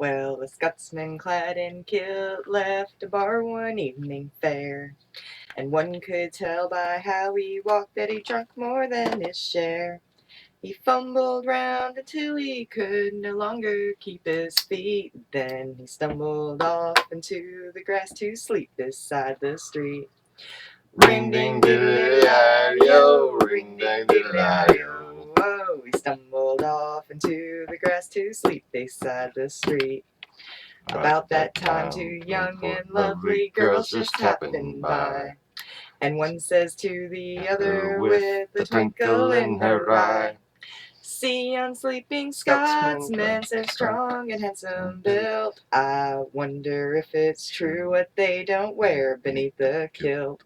Well, a Scotsman clad in kilt left a bar one evening fair, and one could tell by how he walked that he drunk more than his share. He fumbled round until he could no longer keep his feet. Then he stumbled off into the grass to sleep beside the street. Ring ding diddly-i-yo, ring ding diddly-i-yo. Whoa, he stumbled off into the grass to sleep beside the street. About that time, two young and lovely girls just happened by, and one says to the other with a twinkle in her eye, "See yon sleeping Scotsmen, so strong and handsome built, I wonder if it's true what they don't wear beneath the kilt."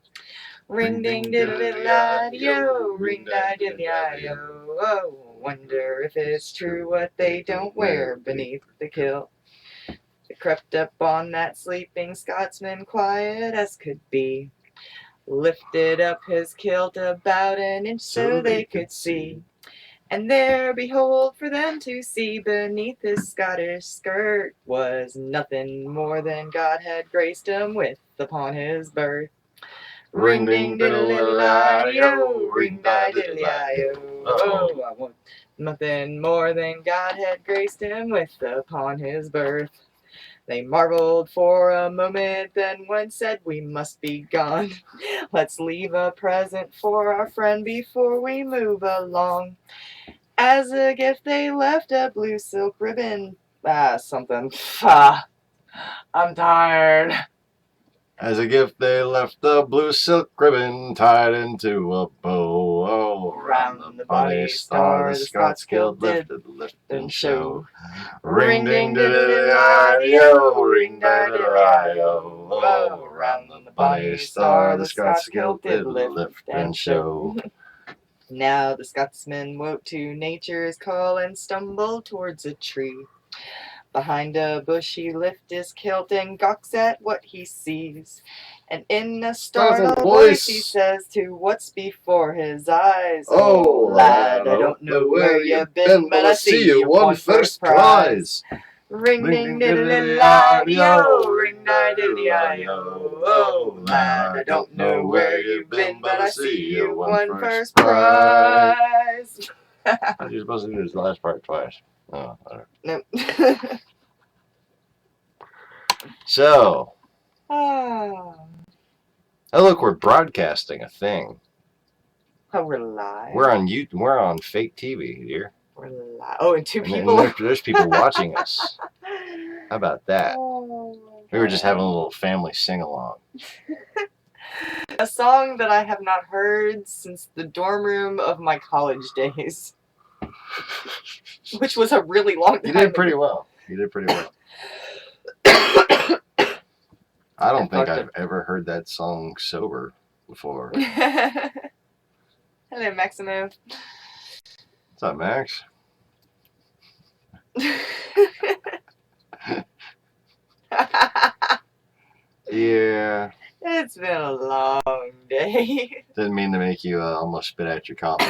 Ring ding diddle diddle I-yo, ring di diddly I-yo. Oh, wonder if it's true what they don't wear beneath the kilt. They crept up on that sleeping Scotsman, quiet as could be, lifted up his kilt about an inch so they could see. And there, behold, for them to see beneath his Scottish skirt was nothing more than God had graced him with upon his birth. Ring ding diddle diddle I-yo, ring di diddly I-yo. Oh, I want nothing more than God had graced him with upon his birth. They marveled for a moment, then one said, "We must be gone. Let's leave a present for our friend before we move along." As a gift they left a blue silk ribbon. Something. I'm tired. As a gift they left a blue silk ribbon tied into a bow. Oh, round the bonny star the Scots kilt lifted, lift and show. Ring ding diddly I-yo, ring di diddly I-yo. Oh, round the bonny star the Scots kilt did lift and show. Now the Scotsman woke to nature's call and stumbled towards a tree. Behind a bush he lifts his kilt and gawks at what he sees. And in a startled voice he says to what's before his eyes, "Oh, lad, I don't know where you've been, but I see you won first prize." Ring ding diddly I-yo, ring di diddly I-yo. Oh, lad, I don't know where you've been, but I see you won first prize. How are you supposed to do this last part twice? Oh, whatever. Nope. So, Oh, look, we're broadcasting a thing. we're live. We're on fake TV, dear. We're live. Oh, and people. There's people watching us. How about that? Oh, we were just having a little family sing along. A song that I have not heard since the dorm room of my college days, which was a really long time. You did pretty well. I don't think I've ever heard that song sober before. Hello, Maximo. What's up, Max? Yeah. It's been a long day. Didn't mean to make you almost spit out your coffee.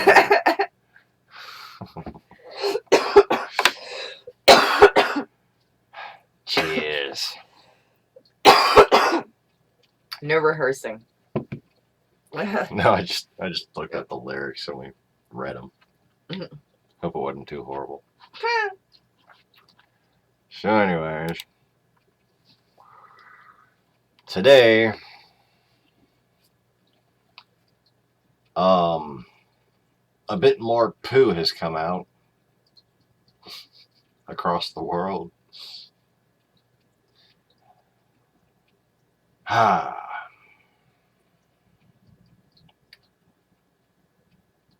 Cheers. No rehearsing. No, I just looked at the lyrics and we read them. Hope it wasn't too horrible. So anyways, today, a bit more poo has come out across the world.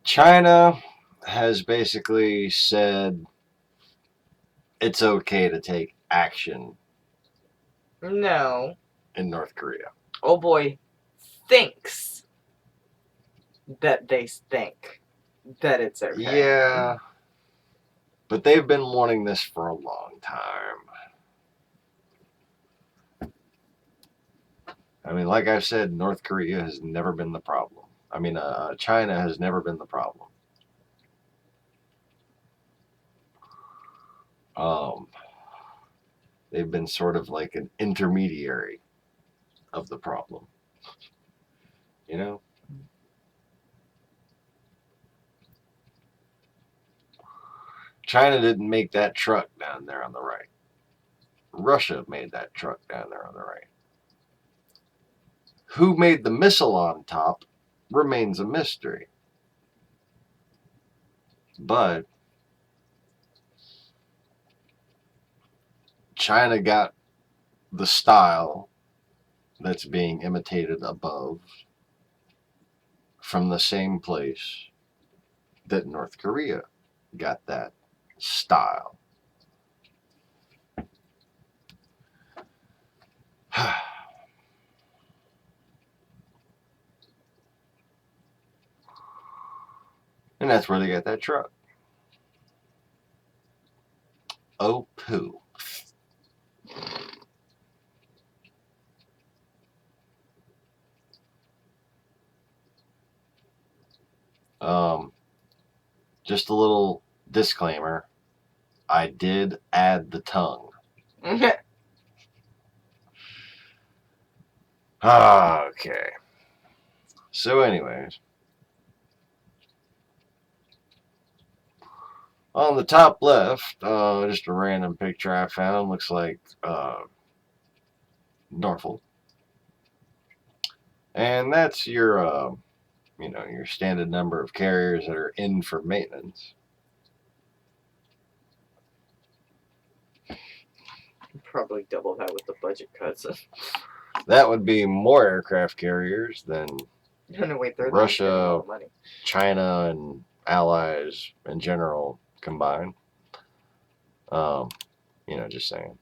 China has basically said it's okay to take action. No. In North Korea. Oh boy, thinks that they think that it's okay. Yeah, but they've been wanting this for a long time. I mean, like I said, North Korea has never been the problem. I mean, China has never been the problem. They've been sort of like an intermediary of the problem. You know? China didn't make that truck down there on the right. Russia made that truck down there on the right. Who made the missile on top remains a mystery. But China got the style that's being imitated above from the same place that North Korea got that style. And that's where they got that truck. Oh, poo. Just a little disclaimer. I did add the tongue. Okay. So anyways. On the top left, just a random picture I found. Looks like Norfolk. And that's your, your standard number of carriers that are in for maintenance. Probably double that with the budget cuts. That would be more aircraft carriers than No, wait, they're Russia, money. China, and allies in general combined. Just saying.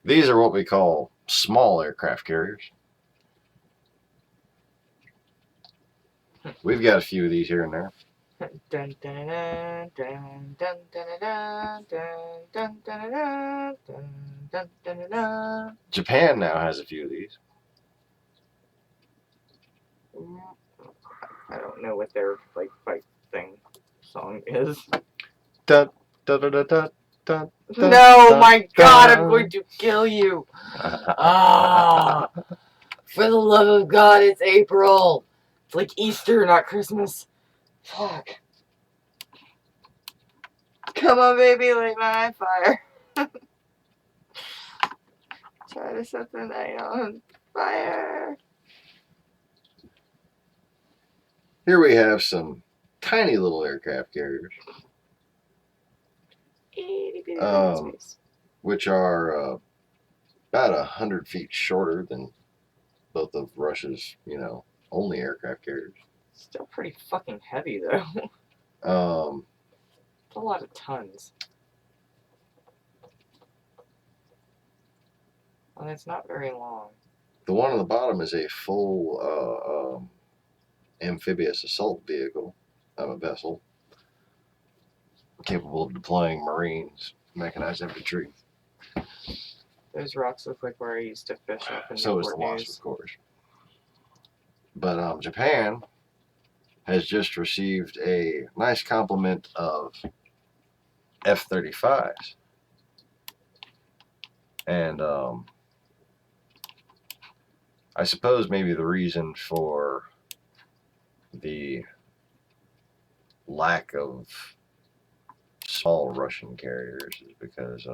These are what we call small aircraft carriers. We've got a few of these here and there. Dun, dun, dun, dun, dun, dun, dun, dun, dun, dun, dun, dun, dun, dun. Japan now has a few of these. I don't know what their fight thing song is. Dun, dun, dun, dun, dun, dun, No, dun, my dun. God, I'm going to kill you. Ah, for the love of God, it's April. It's like Easter, not Christmas. Fuck. Come on, baby, light my fire. Try to set the night on fire. Here we have some tiny little aircraft carriers, which are about 100 feet shorter than both of Russia's, only aircraft carriers. Still pretty fucking heavy, though. It's a lot of tons. And it's not very long. The one on the bottom is a full amphibious assault vehicle, a vessel, capable of deploying Marines, mechanized infantry. Those rocks look like where I used to fish up in So is the Newport Wasp, News. of course. But Japan has just received a nice complement of F-35s. And I suppose maybe the reason for the lack of small Russian carriers is because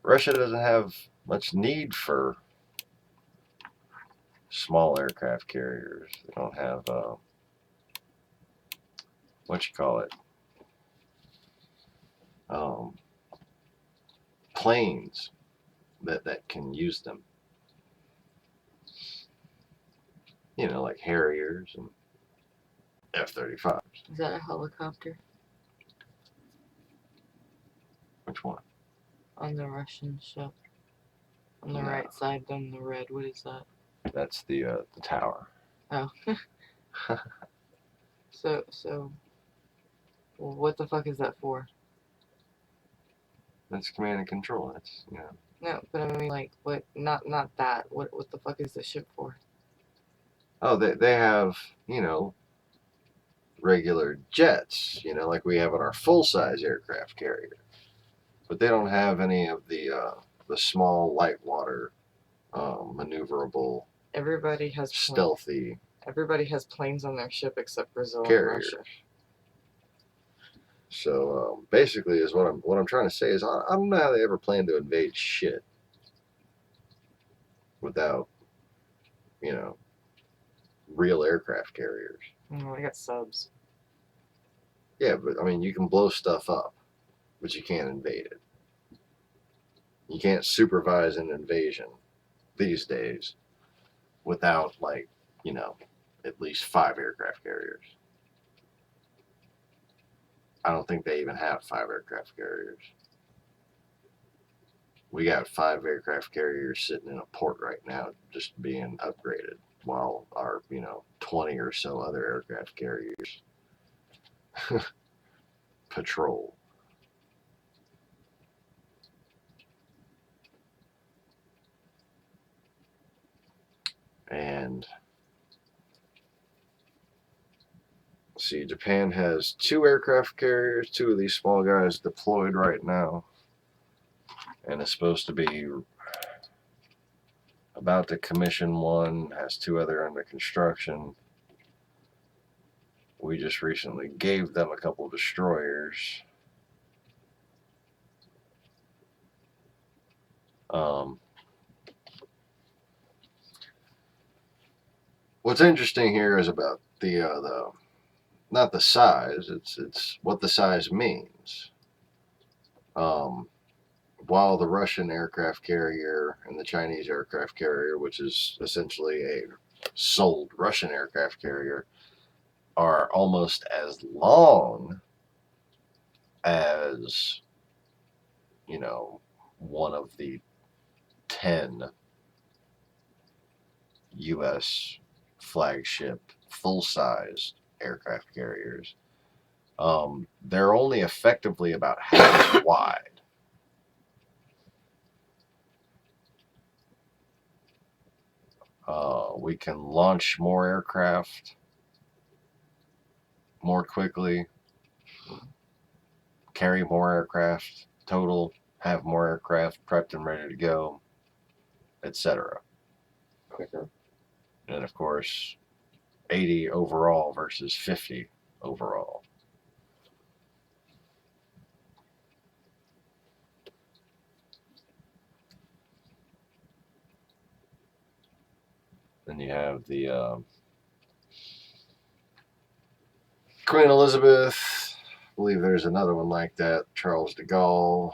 Russia doesn't have much need for small aircraft carriers. They don't have planes that can use them. Like Harriers and F-35s. Is that a helicopter? Which one? On the Russian ship. On the No. right side, then the red. What is that? That's the tower. Oh. So, well, what the fuck is that for? That's command and control. That's No, but I mean, like, what? Not that. What the fuck is the ship for? Oh, they have, regular jets, like we have on our full-size aircraft carrier. But they don't have any of the small, light water, maneuverable, Everybody has stealthy. Everybody has planes on their ship except Brazil carriers. and Russia. So basically, is what I'm trying to say is I don't know how they ever plan to invade shit without, real aircraft carriers. They got subs. Yeah, but I mean, you can blow stuff up, but you can't invade it. You can't supervise an invasion these days without, like, at least 5 aircraft carriers. I don't think they even have 5 aircraft carriers. We got 5 aircraft carriers sitting in a port right now just being upgraded, while our, 20 or so other aircraft carriers patrol. And see, Japan has 2 aircraft carriers, 2 of these small guys deployed right now, and is supposed to be about to commission one, has 2 other under construction. We just recently gave them a couple destroyers. What's interesting here is about the not the size, it's what the size means. While the Russian aircraft carrier and the Chinese aircraft carrier, which is essentially a sold Russian aircraft carrier, are almost as long as, one of the 10 U.S. flagship full-sized aircraft carriers. They're only effectively about half as wide. We can launch more aircraft more quickly, carry more aircraft total, have more aircraft prepped and ready to go, etc. Quicker. And of course, 80 overall versus 50 overall. Then you have the Queen Elizabeth. I believe there's another one like that. Charles de Gaulle.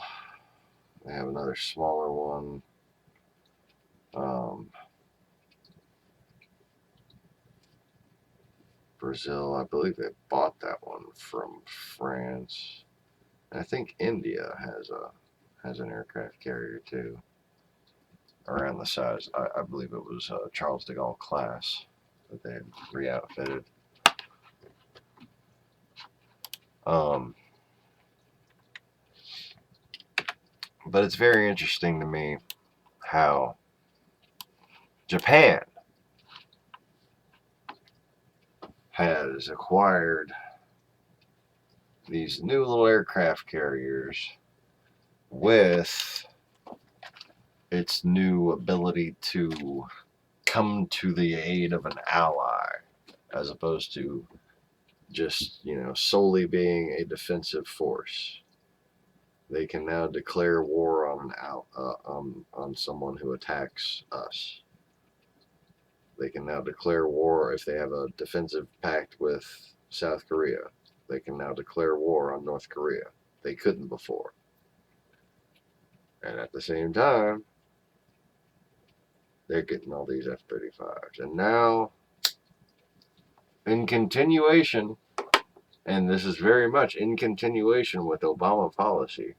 They have another smaller one. Brazil, I believe they bought that one from France. And I think India has an aircraft carrier too, around the size. I believe it was Charles de Gaulle class that they had re-outfitted. But it's very interesting to me how Japan has acquired these new little aircraft carriers with its new ability to come to the aid of an ally, as opposed to just, solely being a defensive force. They can now declare war on someone who attacks us. They can now declare war if they have a defensive pact with South Korea. They can now declare war on North Korea. They couldn't before. And at the same time, they're getting all these F-35s. And now, in continuation, and this is very much in continuation with Obama policy,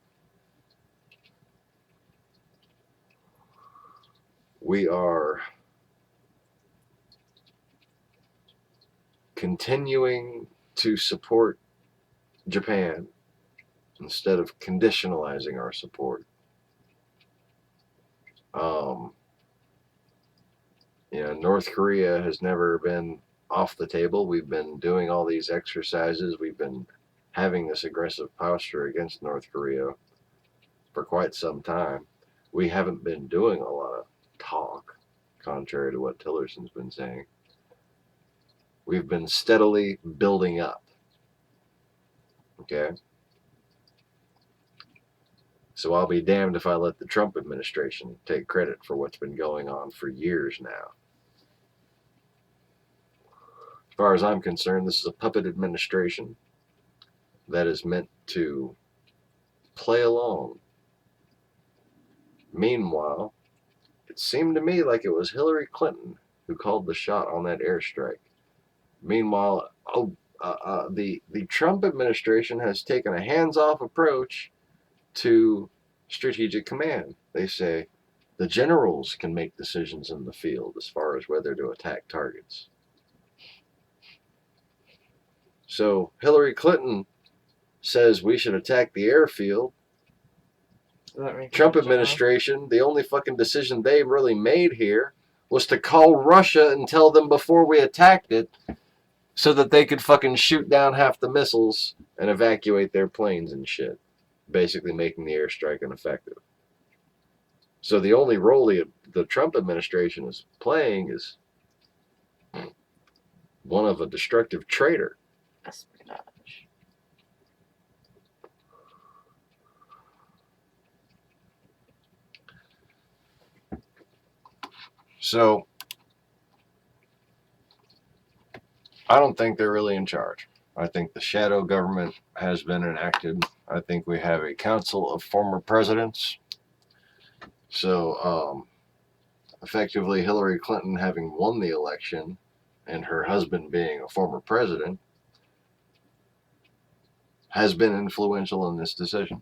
we are continuing to support Japan instead of conditionalizing our support. North Korea has never been off the table. We've been doing all these exercises. We've been having this aggressive posture against North Korea for quite some time. We haven't been doing a lot of talk, contrary to what Tillerson's been saying. We've been steadily building up. Okay? So I'll be damned if I let the Trump administration take credit for what's been going on for years now. As far as I'm concerned, this is a puppet administration that is meant to play along. Meanwhile, it seemed to me like it was Hillary Clinton who called the shot on that airstrike. Meanwhile, the Trump administration has taken a hands-off approach to strategic command. They say the generals can make decisions in the field as far as whether to attack targets. So Hillary Clinton says we should attack the airfield. Trump administration, the only fucking decision they really made here was to call Russia and tell them before we attacked it so that they could fucking shoot down half the missiles and evacuate their planes and shit, basically making the airstrike ineffective. So the only role the Trump administration is playing is one of a destructive traitor. Espionage. So I don't think they're really in charge. I think the shadow government has been enacted. I think we have a council of former presidents. So effectively Hillary Clinton having won the election and her husband being a former president has been influential in this decision.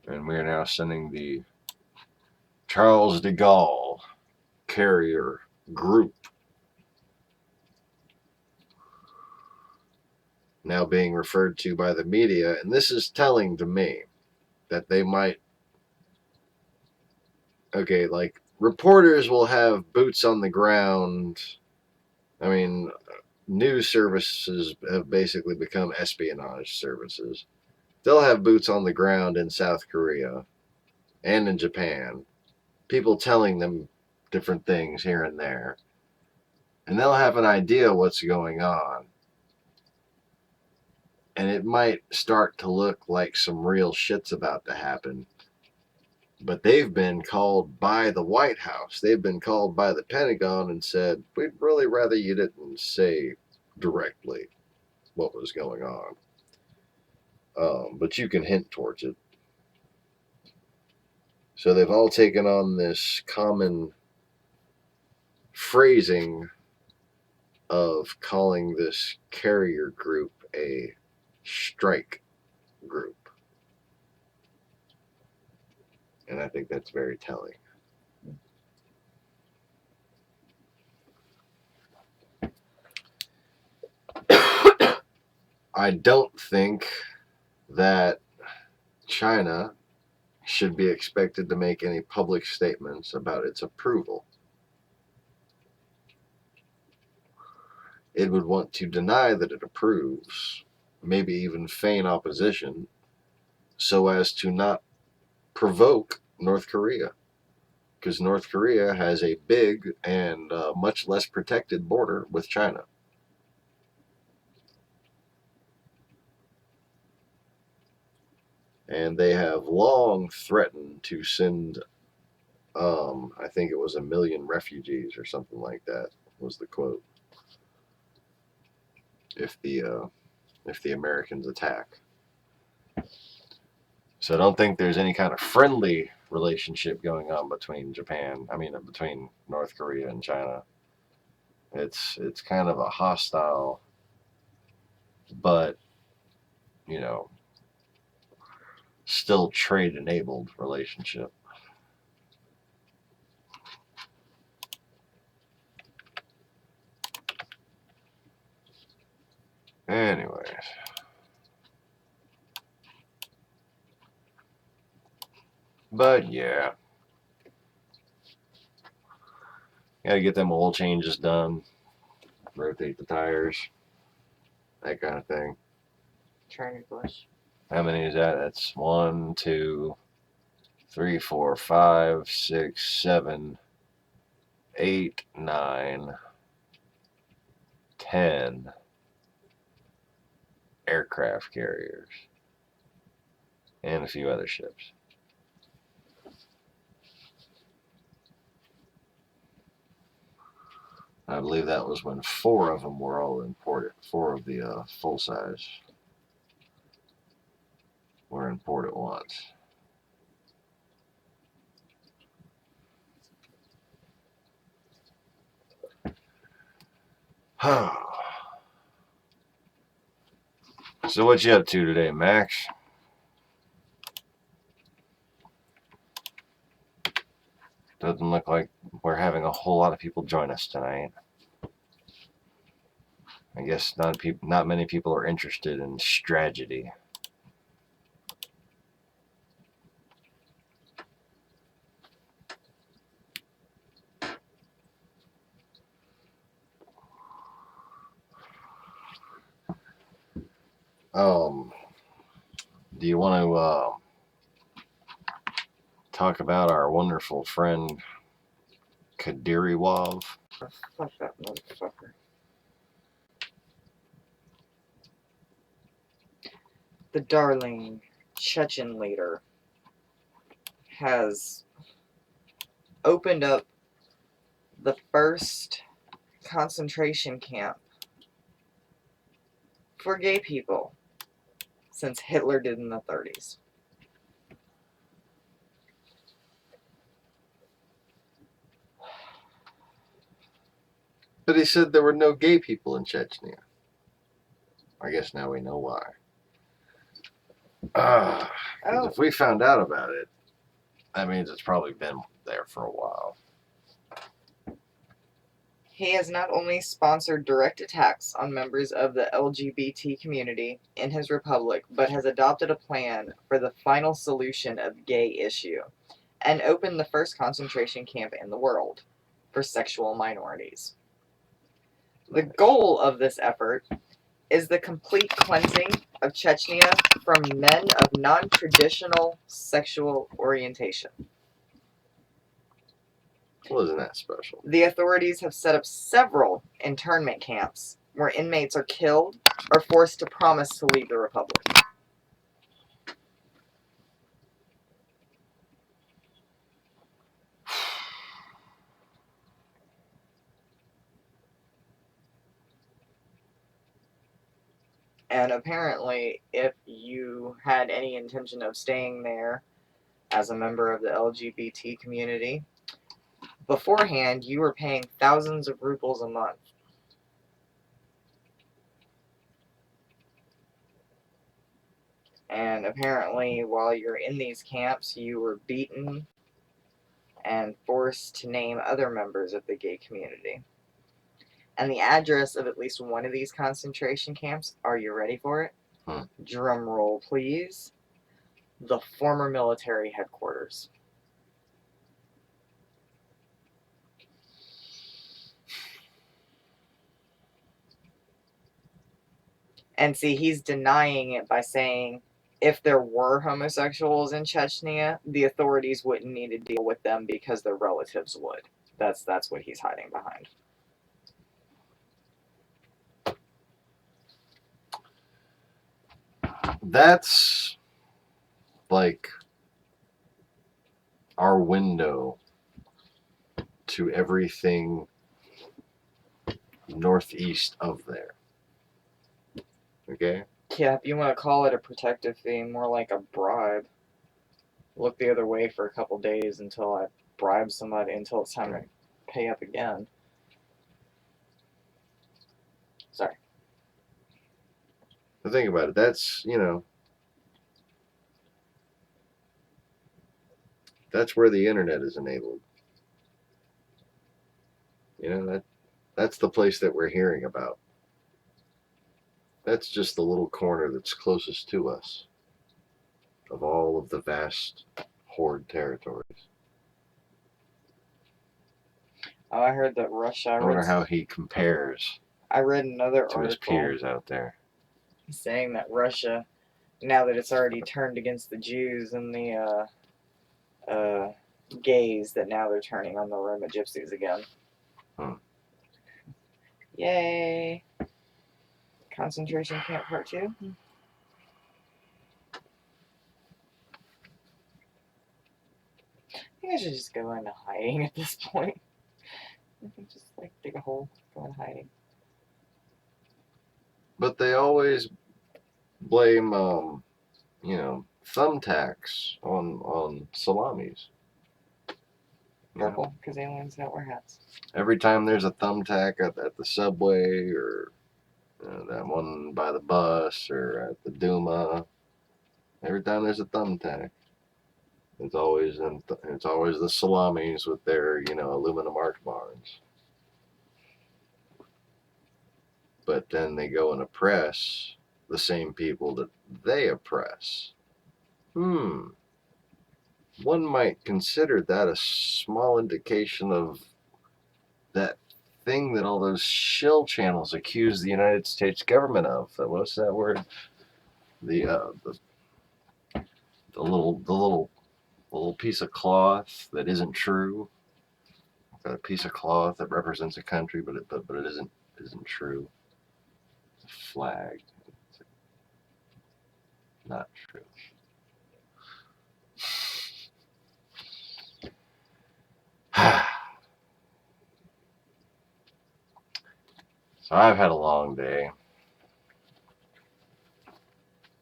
And we are now sending the Charles de Gaulle carrier group, now being referred to by the media. And this is telling to me that they might, okay, like reporters will have boots on the ground. I mean, news services have basically become espionage services. They'll have boots on the ground in South Korea and in Japan, people telling them different things here and there. And they'll have an idea what's going on. And it might start to look like some real shit's about to happen. But they've been called by the White House. They've been called by the Pentagon and said, we'd really rather you didn't say directly what was going on. But you can hint towards it. So they've all taken on this common phrasing of calling this carrier group a strike group. And I think that's very telling. I don't think that China should be expected to make any public statements about its approval. It would want to deny that it approves, maybe even feign opposition, so as to not provoke North Korea. Because North Korea has a big and much less protected border with China. And they have long threatened to send, I think it was 1 million refugees or something like that was the quote, if the Americans attack. So I don't think there's any kind of friendly relationship going on between between North Korea and China. It's kind of a hostile, but still trade-enabled relationship. Anyways. But yeah. Gotta get them oil changes done. Rotate the tires. That kind of thing. Turn Bush. How many is that? That's 1, 2, 3, 4, 5, 6, 7, 8, 9, 10 aircraft carriers. And a few other ships. I believe that was when 4 of them were all imported. 4 of the full size were imported once. So what you up to today, Max? Doesn't look like we're having a whole lot of people join us tonight. I guess not many people are interested in strategy. Do you want to talk about our wonderful friend Kadyrov? Fuck that motherfucker. The darling Chechen leader has opened up the first concentration camp for gay people since Hitler did in the 30s. But he said there were no gay people in Chechnya. I guess now we know why. 'Cause if we found out about it, that means it's probably been there for a while. He has not only sponsored direct attacks on members of the LGBT community in his republic, but has adopted a plan for the final solution of gay issue and opened the first concentration camp in the world for sexual minorities. The goal of this effort is the complete cleansing of Chechnya from men of non-traditional sexual orientation. Well, isn't that special? The authorities have set up several internment camps where inmates are killed or forced to promise to leave the republic. And apparently, if you had any intention of staying there as a member of the LGBT community, beforehand, you were paying thousands of rubles a month. And apparently, while you're in these camps, you were beaten and forced to name other members of the gay community. And the address of at least one of these concentration camps, are you ready for it? Drum roll, please. The former military headquarters. And see, he's denying it by saying if there were homosexuals in Chechnya, the authorities wouldn't need to deal with them because their relatives would. That's what he's hiding behind. That's like our window to everything northeast of there. Okay? Yeah, if you want to call it a protective fee, more like a bribe. Look the other way for a couple days until I bribe somebody, until it's time to pay up again. Sorry. But think about it. That's, that's where the internet is enabled. That's the place that we're hearing about. That's just the little corner that's closest to us of all of the vast horde territories. Oh, I heard that Russia. I wonder how he compares I read another to his article peers out there. saying that Russia, now that it's already turned against the Jews and the gays, that now they're turning on the Roma gypsies again. Yay! Concentration camp part 2. I think I should just go into hiding at this point. I think just like dig a hole, go into hiding. But they always blame, thumbtacks on salamis. Purple, because aliens don't wear hats. Every time there's a thumbtack at the subway, or that one by the bus, or at the Duma, every time there's a thumbtack, it's always the salamis with their aluminum arc bars. But then they go and oppress the same people that they oppress. One might consider that a small indication of that thing that all those shill channels accuse the United States government of. What's that word? The little piece of cloth that isn't true. A piece of cloth that represents a country, but it isn't true. It's a flag. It's not true. So I've had a long day,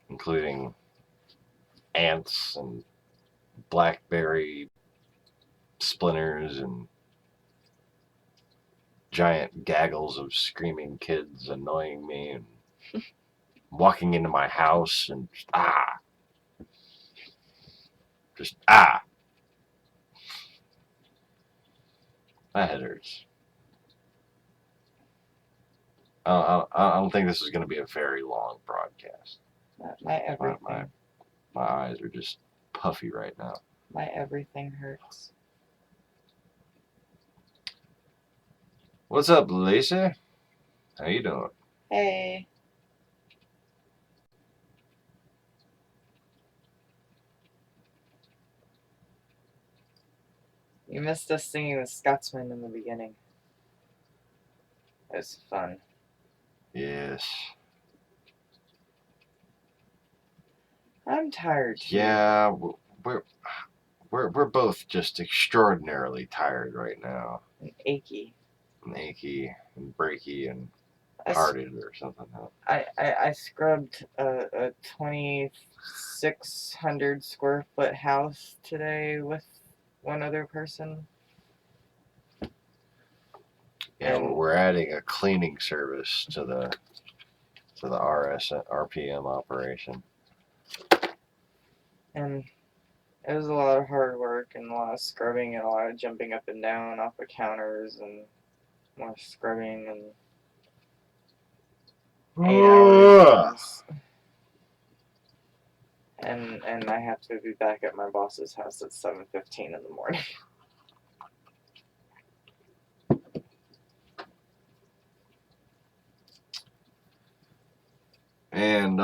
including ants and blackberry splinters and giant gaggles of screaming kids annoying me and walking into my house and just my head hurts. I don't think this is going to be a very long broadcast. My everything. My eyes are just puffy right now. My everything hurts. What's up, Lisa? How you doing? Hey. You missed us singing the Scotsman in the beginning. It was fun. Yes. I'm tired too. Yeah, we're both just extraordinarily tired right now. And achy. And achy and breaky and hearted or something. I scrubbed a 2,600 square foot house today with one other person. Yeah, we're adding a cleaning service to the RPM operation. And it was a lot of hard work and a lot of scrubbing and a lot of jumping up and down off the counters and more scrubbing and 8 hours. And I have to be back at my boss's house at 7:15 in the morning. And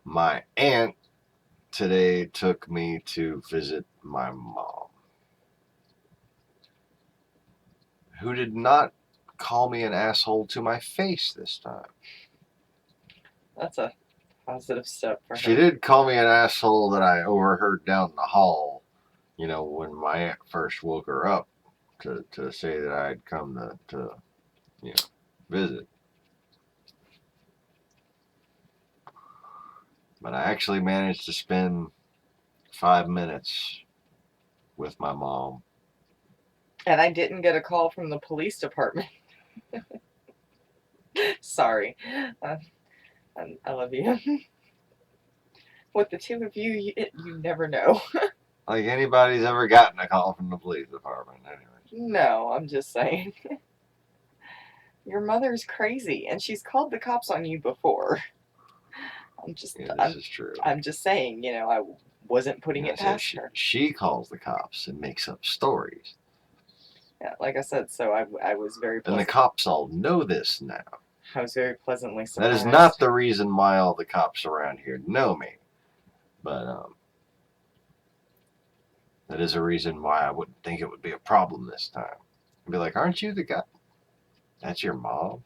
my aunt today took me to visit my mom, who did not call me an asshole to my face this time. That's a positive step for her. She did call me an asshole that I overheard down the hall, when my aunt first woke her up to say that I'd come to visit. But I actually managed to spend 5 minutes with my mom. And I didn't get a call from the police department. Sorry. I love you. With the two of you, you never know. Like anybody's ever gotten a call from the police department, anyway. No, I'm just saying. Your mother's crazy, and she's called the cops on you before. This is true. I'm just saying, I wasn't putting it past her. She calls the cops and makes up stories. Yeah, like I said, so I was very pleasant. And the cops all know this now. I was very pleasantly surprised. That is not the reason why all the cops around here know me. But, that is a reason why I wouldn't think it would be a problem this time. I'd be like, aren't you the guy? That's your mom?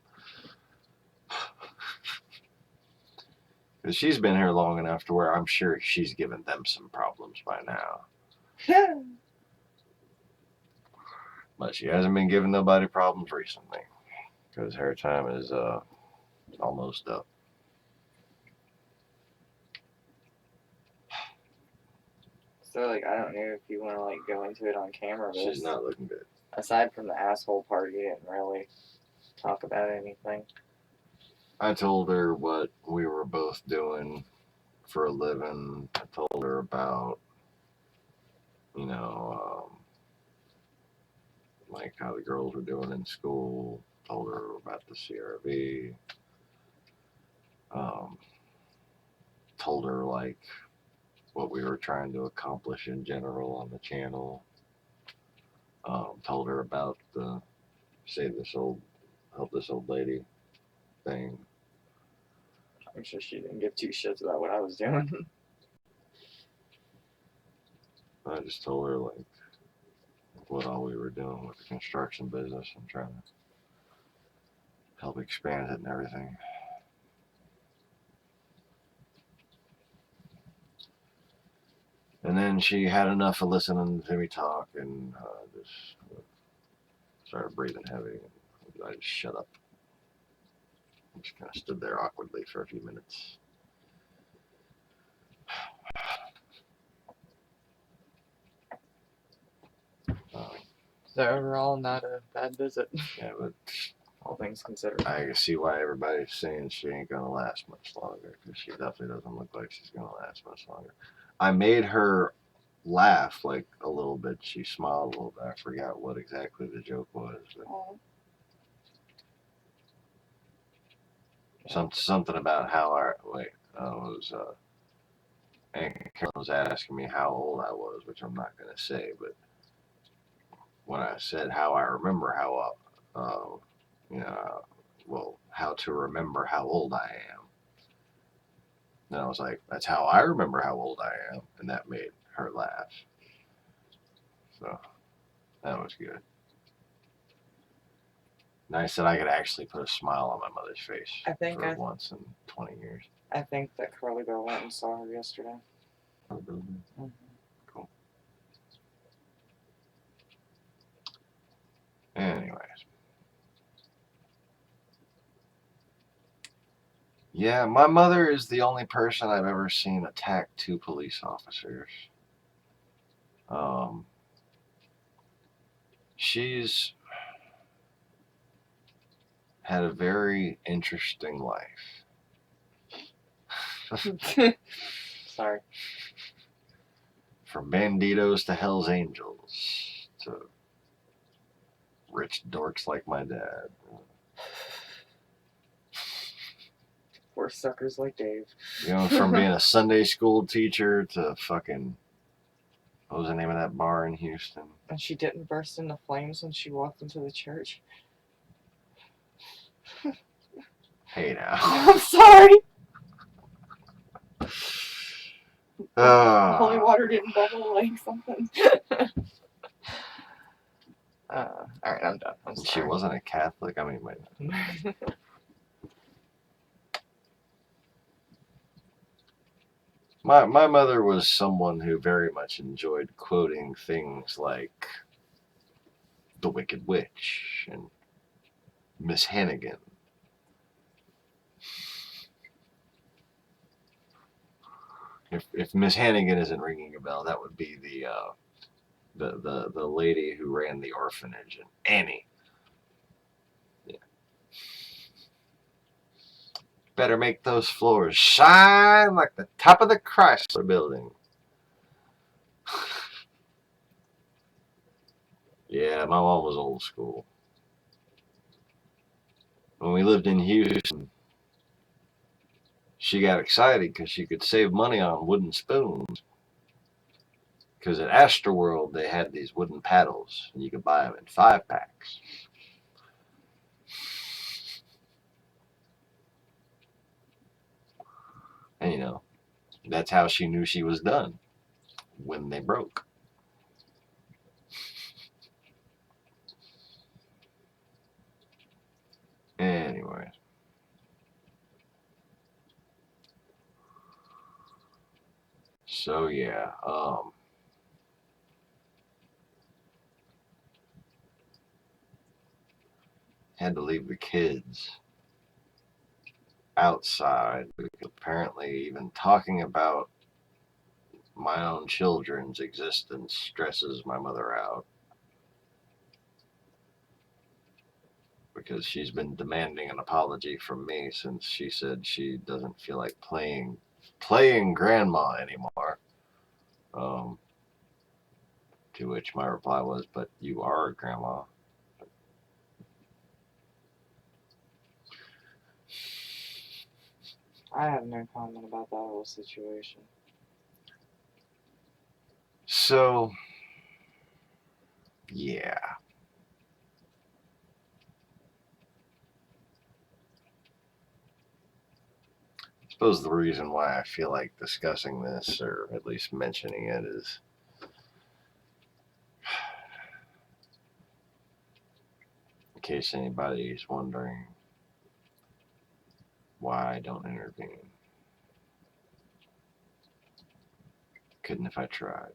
Because she's been here long enough to where I'm sure she's given them some problems by now. Yeah. But she hasn't been giving nobody problems recently. Because her time is almost up. So, I don't know if you want to, go into it on camera. But she's not looking good. Aside from the asshole part, you didn't really talk about anything. I told her what we were both doing for a living. I told her about, how the girls were doing in school. Told her about the CRV. Told her, what we were trying to accomplish in general on the channel. Told her about the help this old lady thing. I'm sure she didn't give two shits about what I was doing. I just told her, what all we were doing with the construction business and trying to help expand it and everything. And then she had enough of listening to me talk and just started breathing heavy. And I just shut up. I just kind of stood there awkwardly for a few minutes. So overall, not a bad visit. Yeah, but all things considered, I can see why everybody's saying she ain't gonna last much longer, because she definitely doesn't look like she's gonna last much longer. I made her laugh a little bit. She smiled a little bit. I forgot what exactly the joke was. But something about how and Karen was asking me how old I was, which I'm not gonna say, but when I said how I remember how to remember how old I am. And I was like, that's how I remember how old I am. And that made her laugh. So that was good. Nice that I could actually put a smile on my mother's face once in 20 years. I think that Curly Girl went and saw her yesterday. Mm-hmm. Cool. Anyways. Yeah, my mother is the only person I've ever seen attack two police officers. She's had a very interesting life. Sorry. From banditos to Hell's Angels to rich dorks like my dad. Poor suckers like Dave. From being a Sunday school teacher to fucking, what was the name of that bar in Houston? And she didn't burst into flames when she walked into the church. Hey now. I'm sorry. Holy water didn't bubble like something. Alright, I'm done. I'm sorry. She wasn't a Catholic? I mean, My mother was someone who very much enjoyed quoting things like The Wicked Witch and Miss Hannigan. If Miss Hannigan isn't ringing a bell, that would be the lady who ran the orphanage, and Annie. Yeah. Better make those floors shine like the top of the Chrysler Building. Yeah, my mom was old school. when we lived in Houston, she got excited because she could save money on wooden spoons. Because at Astroworld, they had these wooden paddles, and you could buy them in 5-packs. And, you know, that's how she knew she was done, when they broke. Anyway. So, yeah. Had to leave the kids outside because apparently even talking about my own children's existence stresses my mother out, because she's been demanding an apology from me since she said she doesn't feel like playing grandma anymore. To which my reply was, but you are a grandma. I have no comment about that whole situation. So, yeah. I suppose the reason why I feel like discussing this, or at least mentioning it, is in case anybody's wondering why I don't intervene. Couldn't if I tried.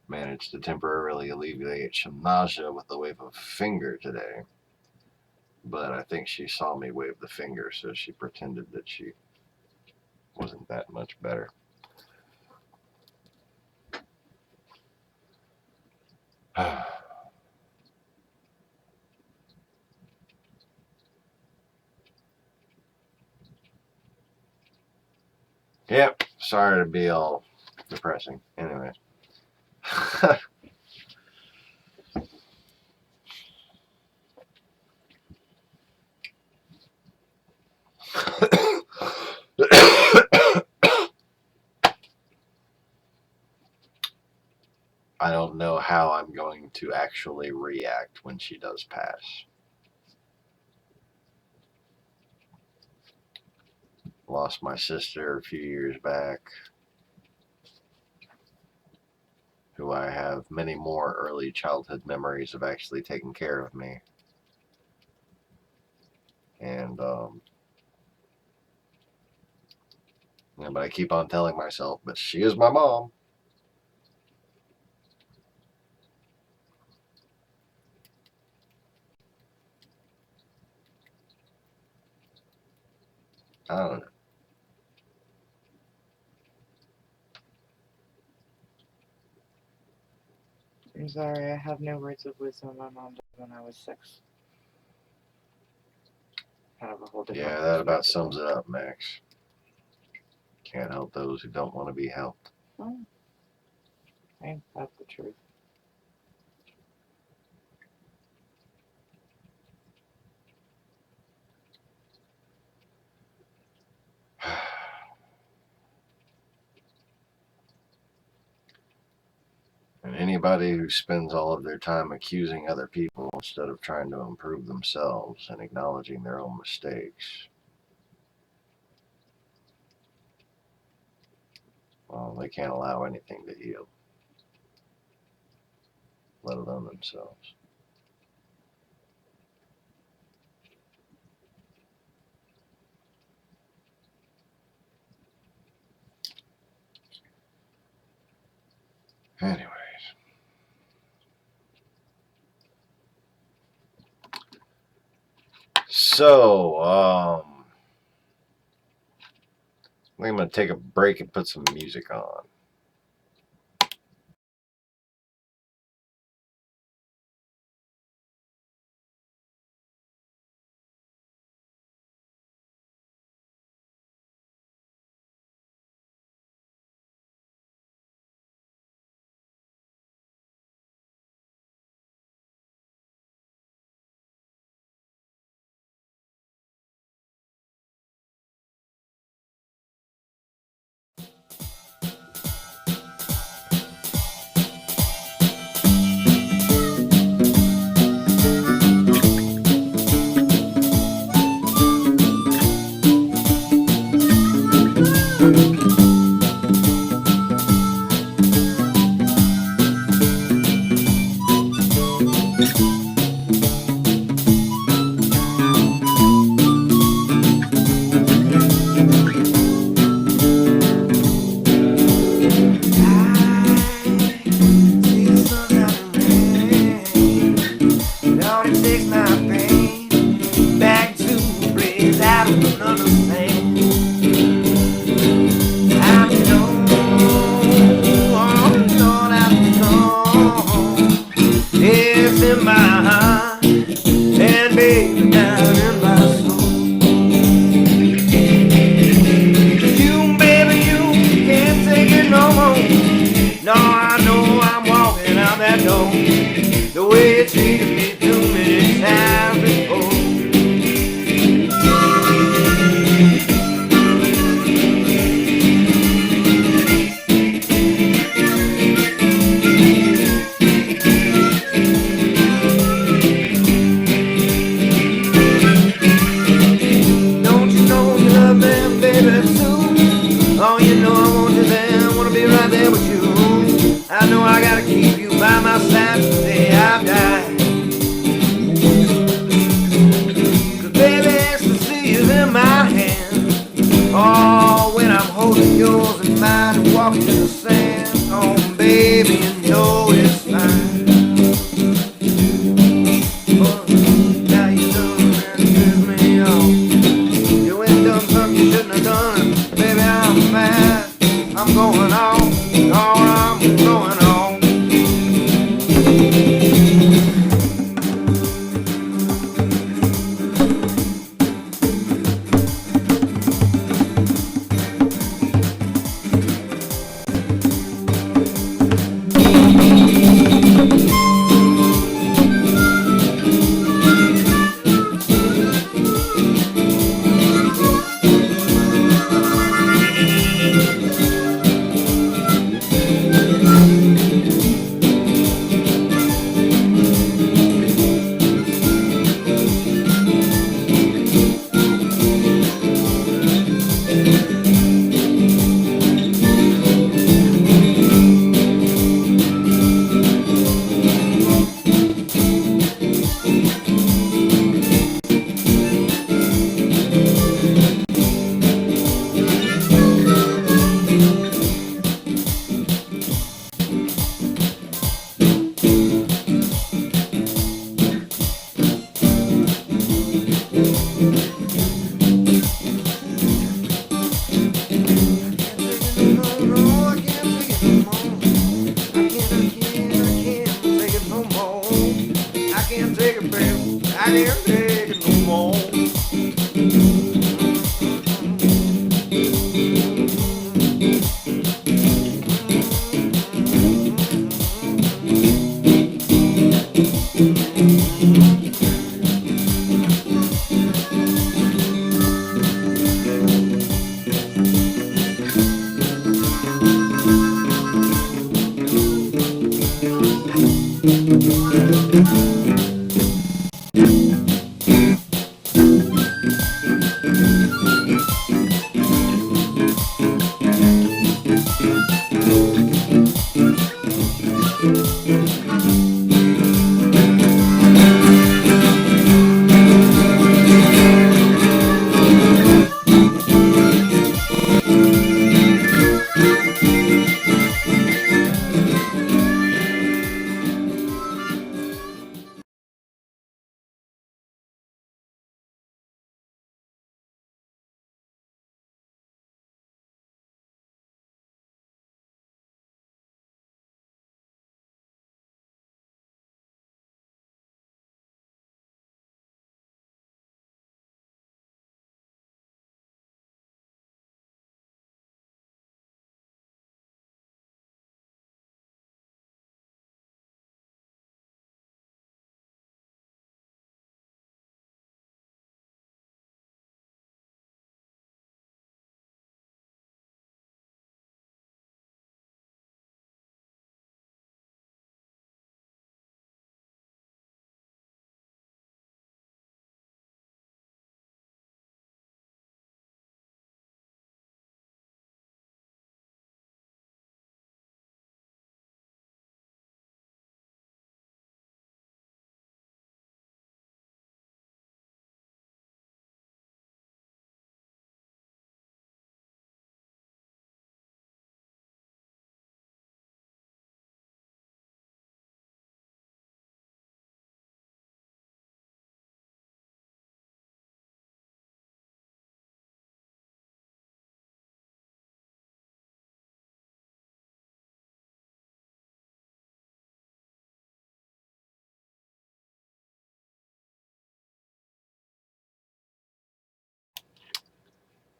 Managed to temporarily alleviate some nausea with the wave of a finger today. But I think she saw me wave the finger, so she pretended that she wasn't that much better. Yep, sorry to be all depressing. Anyway. I don't know how I'm going to actually react when she does pass. Lost my sister a few years back, who I have many more early childhood memories of actually taking care of me. And, yeah, but I keep on telling myself, but she is my mom. I don't know. I'm sorry, I have no words of wisdom. My mom died when I was 6. Kind of a whole different Yeah, that about perspective. sums it up, Max. Can't help those who don't want to be helped. Oh. Ain't that the truth? And anybody who spends all of their time accusing other people instead of trying to improve themselves and acknowledging their own mistakes, well, they can't allow anything to heal, let alone themselves. Anyways. So, I'm going to take a break and put some music on.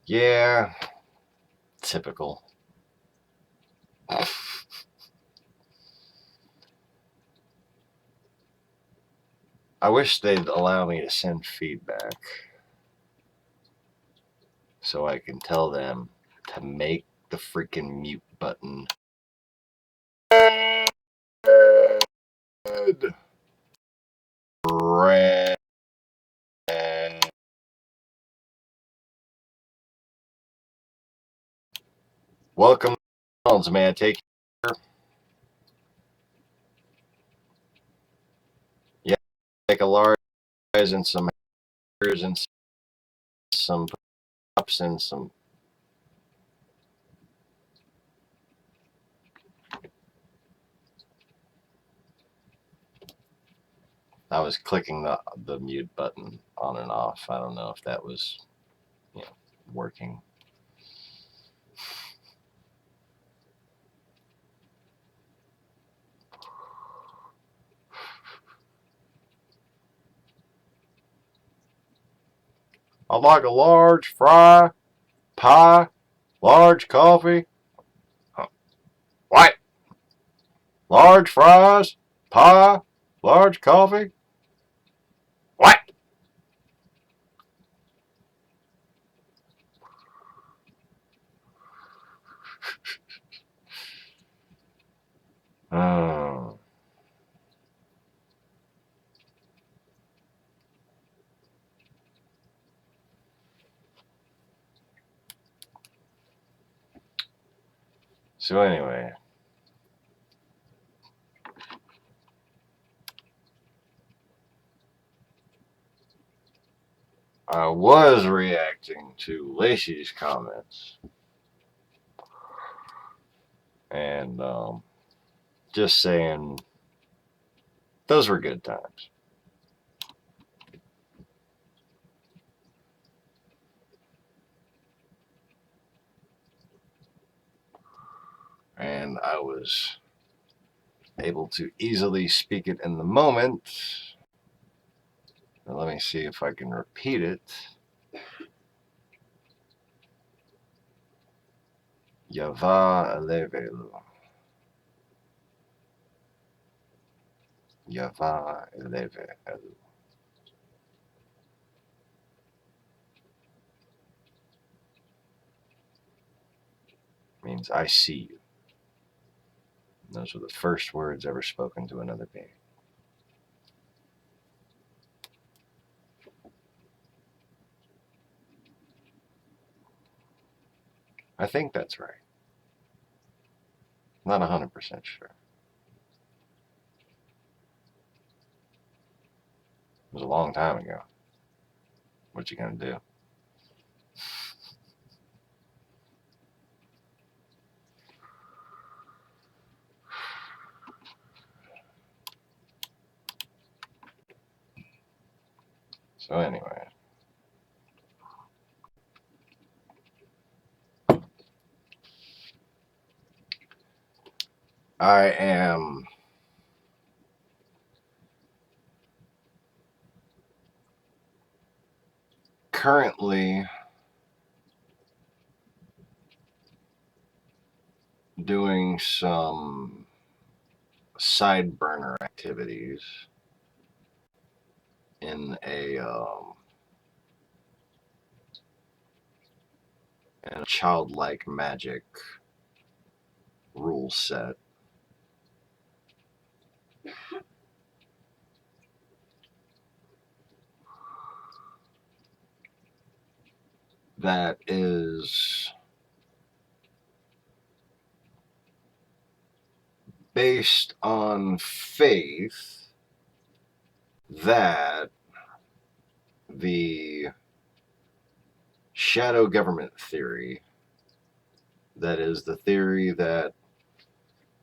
Yeah, typical. I wish they'd allow me to send feedback so I can tell them to make the freaking mute button red. Welcome, may I take your? Yeah, take a large and some and some pops and some. I was clicking the mute button on and off. I don't know if that was, working. I'd like a large fry, pie, large coffee. What? Large fries, pie, large coffee. What? Oh. So anyway, I was reacting to Lacey's comments and just saying those were good times. And I was able to easily speak it in the moment. Now let me see if I can repeat it. Yava elevelu. Yava elevelu. Means I see you. And those were the first words ever spoken to another being. I think that's right. Not 100% sure. It was a long time ago. What you gonna do? So anyway, I am currently doing some side burner activities in a childlike magic rule set that is based on faith that the shadow government theory, that is the theory that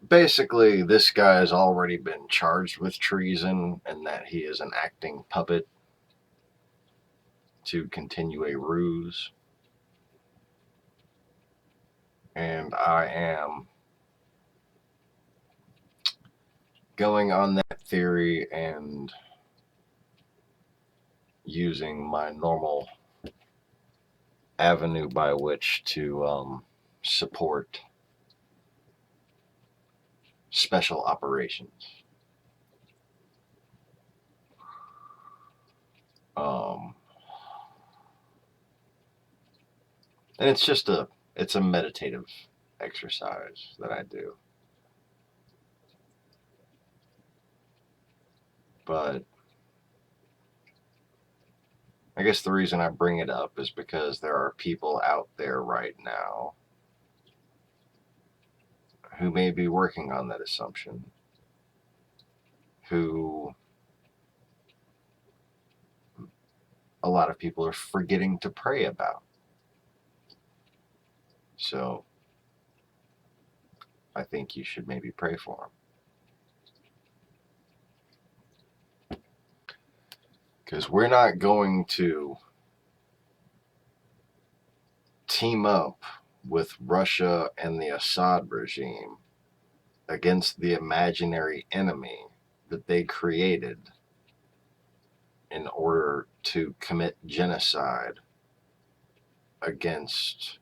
basically this guy has already been charged with treason and that he is an acting puppet to continue a ruse. And I am going on that theory and using my normal avenue by which to support special operations. And it's a meditative exercise that I do. But I guess the reason I bring it up is because there are people out there right now who may be working on that assumption, who a lot of people are forgetting to pray about. So I think you should maybe pray for them. Because we're not going to team up with Russia and the Assad regime against the imaginary enemy that they created in order to commit genocide against,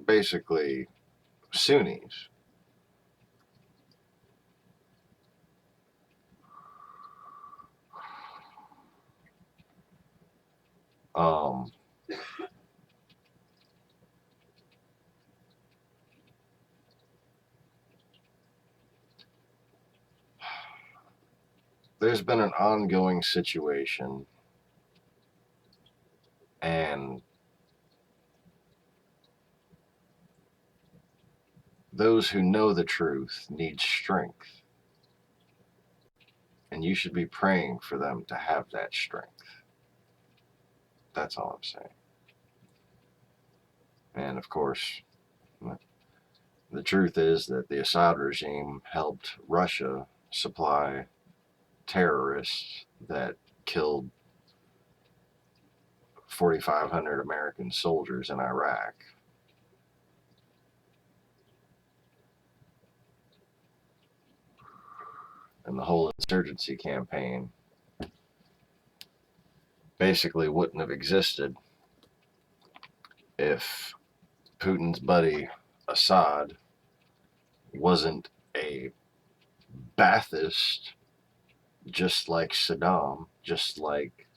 basically Sunnis. There's been an ongoing situation, and those who know the truth need strength, and you should be praying for them to have that strength. That's all I'm saying. And of course, the truth is that the Assad regime helped Russia supply terrorists that killed 4,500 American soldiers in Iraq. And the whole insurgency campaign basically wouldn't have existed if Putin's buddy Assad wasn't a Ba'athist, just like Saddam, just like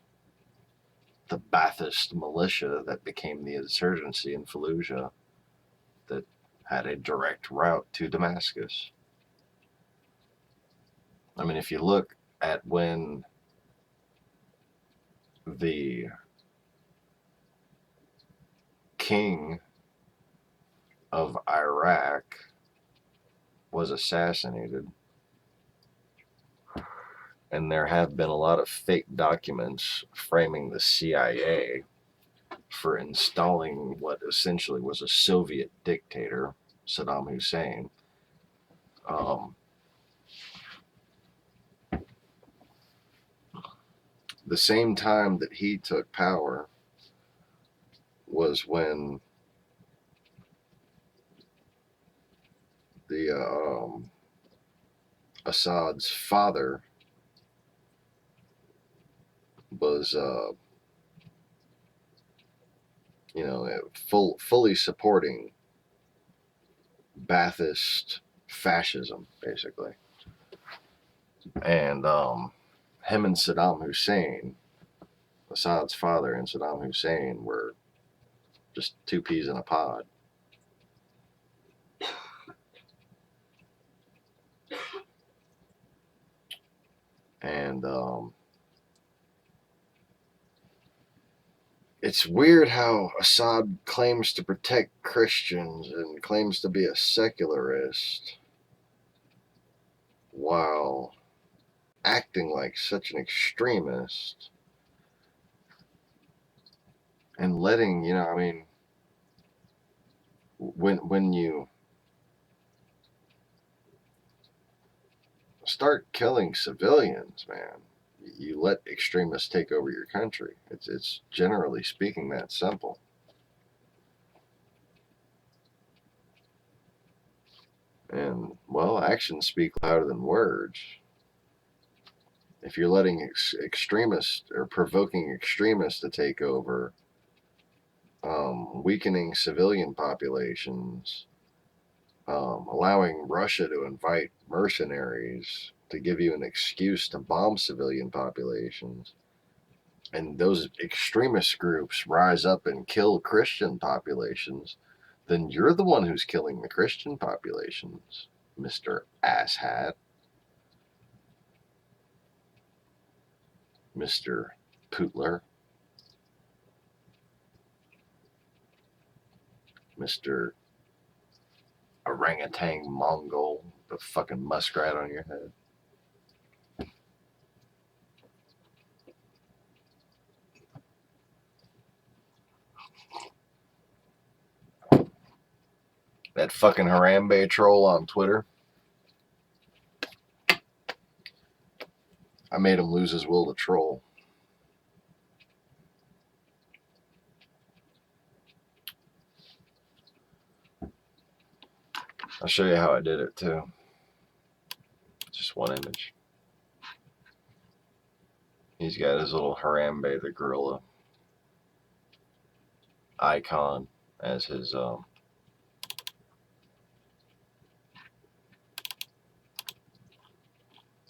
the Ba'athist militia that became the insurgency in Fallujah that had a direct route to Damascus. I mean, if you look at when the king of Iraq was assassinated, and there have been a lot of fake documents framing the CIA for installing what essentially was a Soviet dictator, Saddam Hussein. The same time that he took power was when the Assad's father was, fully supporting Ba'athist fascism, basically. And him and Saddam Hussein, Assad's father and Saddam Hussein, were just two peas in a pod. And it's weird how Assad claims to protect Christians and claims to be a secularist while acting like such an extremist and letting, when you start killing civilians, man, you let extremists take over your country. It's generally speaking that simple. And, well, actions speak louder than words. if you're letting extremists or provoking extremists to take over, weakening civilian populations, allowing Russia to invite mercenaries to give you an excuse to bomb civilian populations, and those extremist groups rise up and kill Christian populations, then you're the one who's killing the Christian populations, Mr. Asshat. Mr. Pootler. Mr. Orangutan Mongol, the fucking muskrat on your head. That fucking Harambe troll on Twitter. I made him lose his will to troll. I'll show you how I did it too. Just one image. He's got his little Harambe the gorilla icon as his little,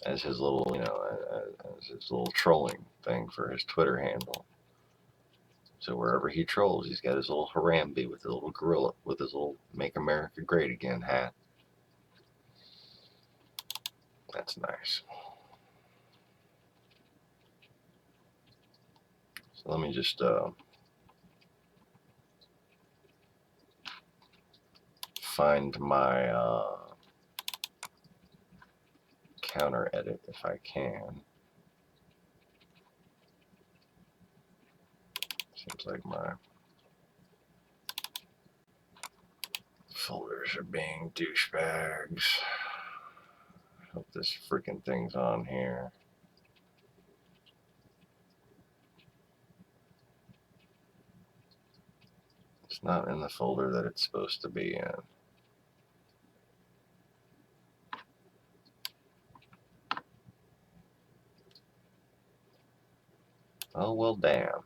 as his little trolling thing for his Twitter handle. So wherever he trolls, he's got his little Harambe with his little gorilla, with his little "Make America Great Again" hat. That's nice. So let me just find my counter edit if I can. Seems like my folders are being douchebags. Hope this freaking thing's on here. It's not in the folder that it's supposed to be in. Oh, well, damn.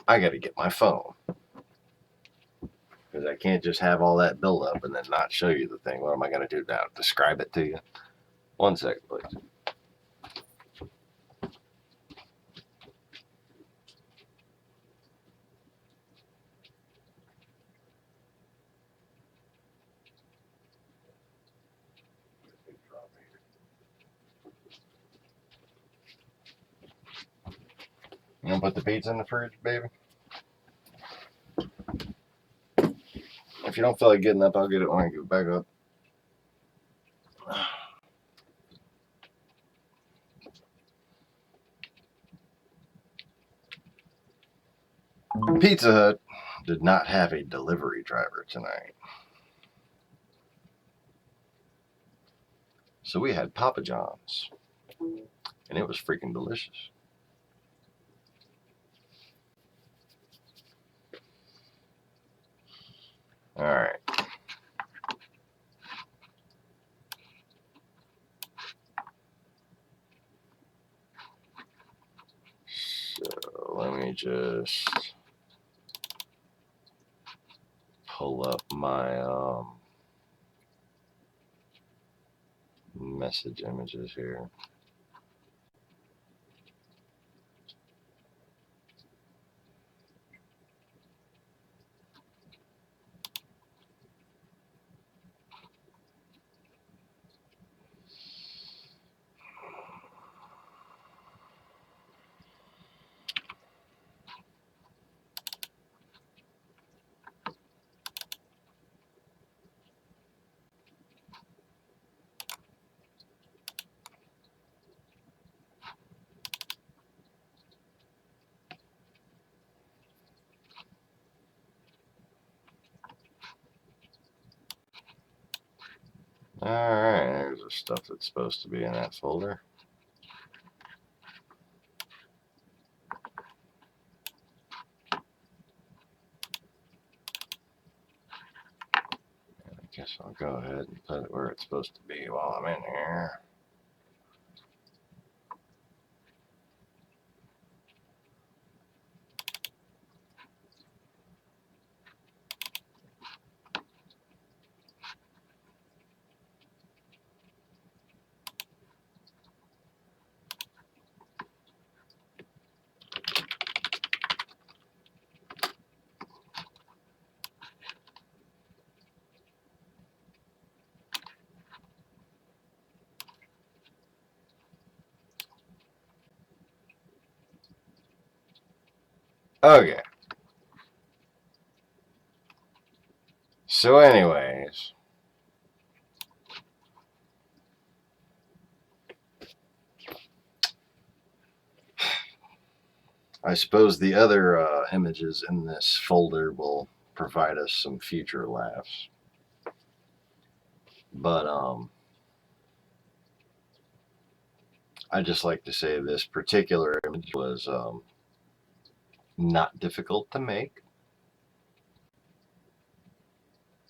I gotta get my phone. Because I can't just have all that build up and then not show you the thing. What am I going to do now? Describe it to you? 1 second, please. You gonna put the pizza in the fridge, baby? If you don't feel like getting up, I'll get it when I get back up. Pizza Hut did not have a delivery driver tonight. So we had Papa John's. And it was freaking delicious. Alright. So let me just pull up my message images here. Alright, there's the stuff that's supposed to be in that folder. I guess I'll go ahead and put it where it's supposed to be while I'm in here. Okay. So anyways, I suppose the other images in this folder will provide us some future laughs. But I just like to say this particular image was not difficult to make.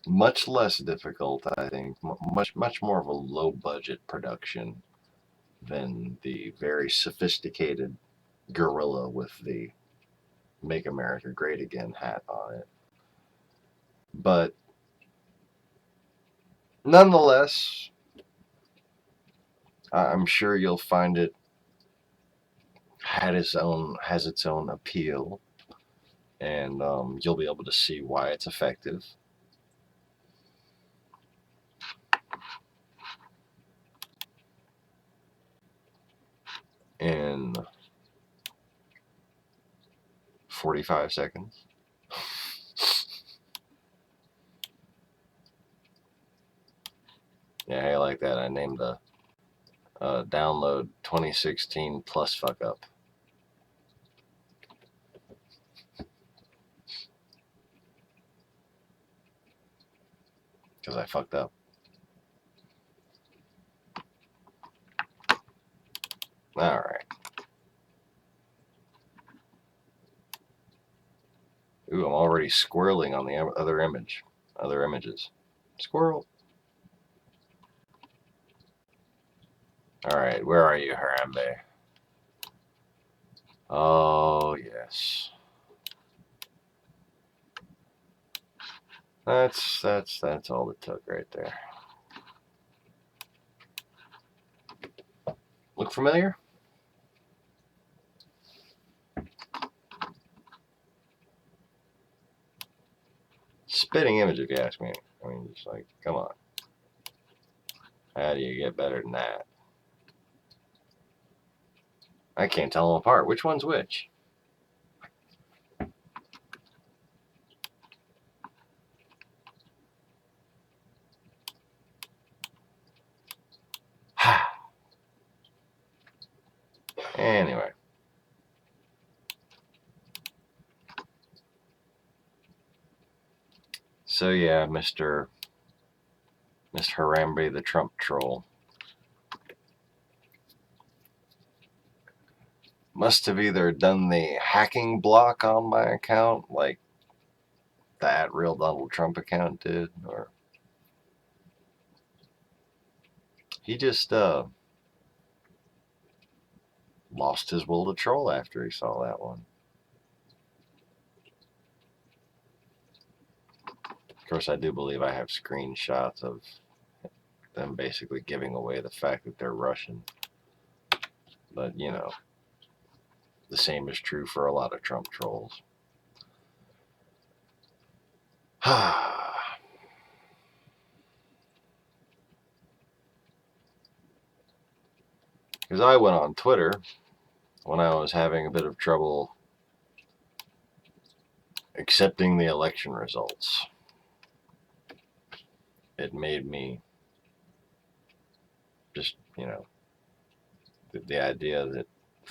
Much less difficult, I think. Much more of a low budget production than the very sophisticated gorilla with the Make America Great Again hat on it. But nonetheless, I'm sure you'll find it has its own appeal, and you'll be able to see why it's effective. In 45 seconds. Yeah, I like that. I named the download 2016 plus fuck up. Because I fucked up. Alright. Ooh, I'm already squirreling on the other images. Squirrel. Alright, where are you, Harambe? Oh, yes. That's all it took right there. Look familiar? Spitting image, if you ask me. I mean, just like, come on. How do you get better than that? I can't tell them apart. Which one's which? Anyway. So yeah, Mr. Harambe the Trump troll must have either done the hacking block on my account like that real Donald Trump account did, or he just lost his will to troll after he saw that one. Of course, I do believe I have screenshots of them basically giving away the fact that they're Russian. But, you know, the same is true for a lot of Trump trolls. Because I went on Twitter when I was having a bit of trouble accepting the election results. It made me just, you know, the idea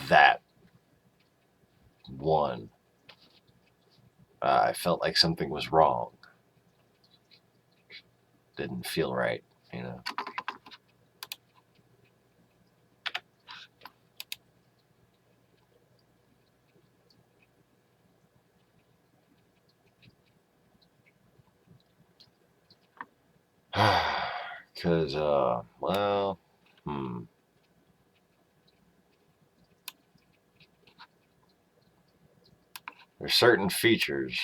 that won. I felt like something was wrong. Didn't feel right, you know. Because, well, there's certain features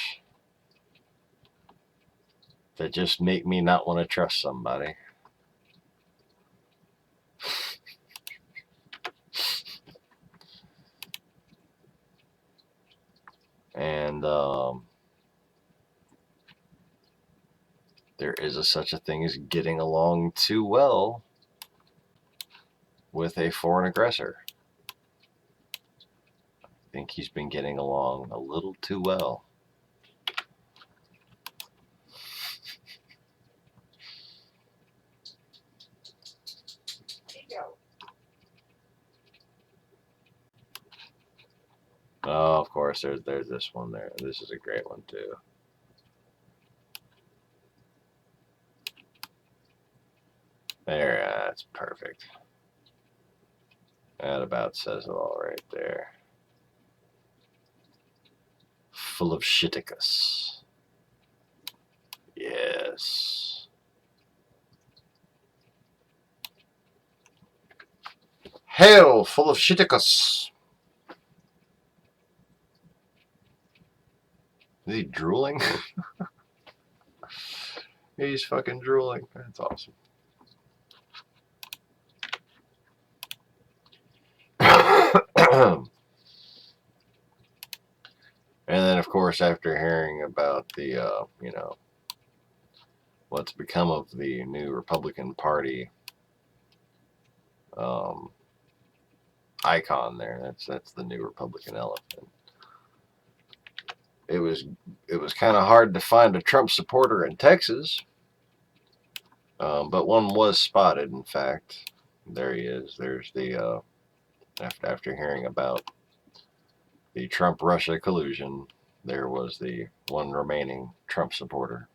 that just make me not want to trust somebody. And there is such a thing as getting along too well with a foreign aggressor. I think he's been getting along a little too well. Oh, of course, there's this one there. This is a great one too. There, that's perfect. That about says it all right there. Full of shiticus. Yes. Hail, full of shiticus. Is he drooling? He's fucking drooling. That's awesome. And then, of course, after hearing about the, what's become of the new Republican Party icon there, that's the new Republican elephant. It was kind of hard to find a Trump supporter in Texas, but one was spotted. In fact, there he is. There's the after hearing about the Trump-Russia collusion, there was the one remaining Trump supporter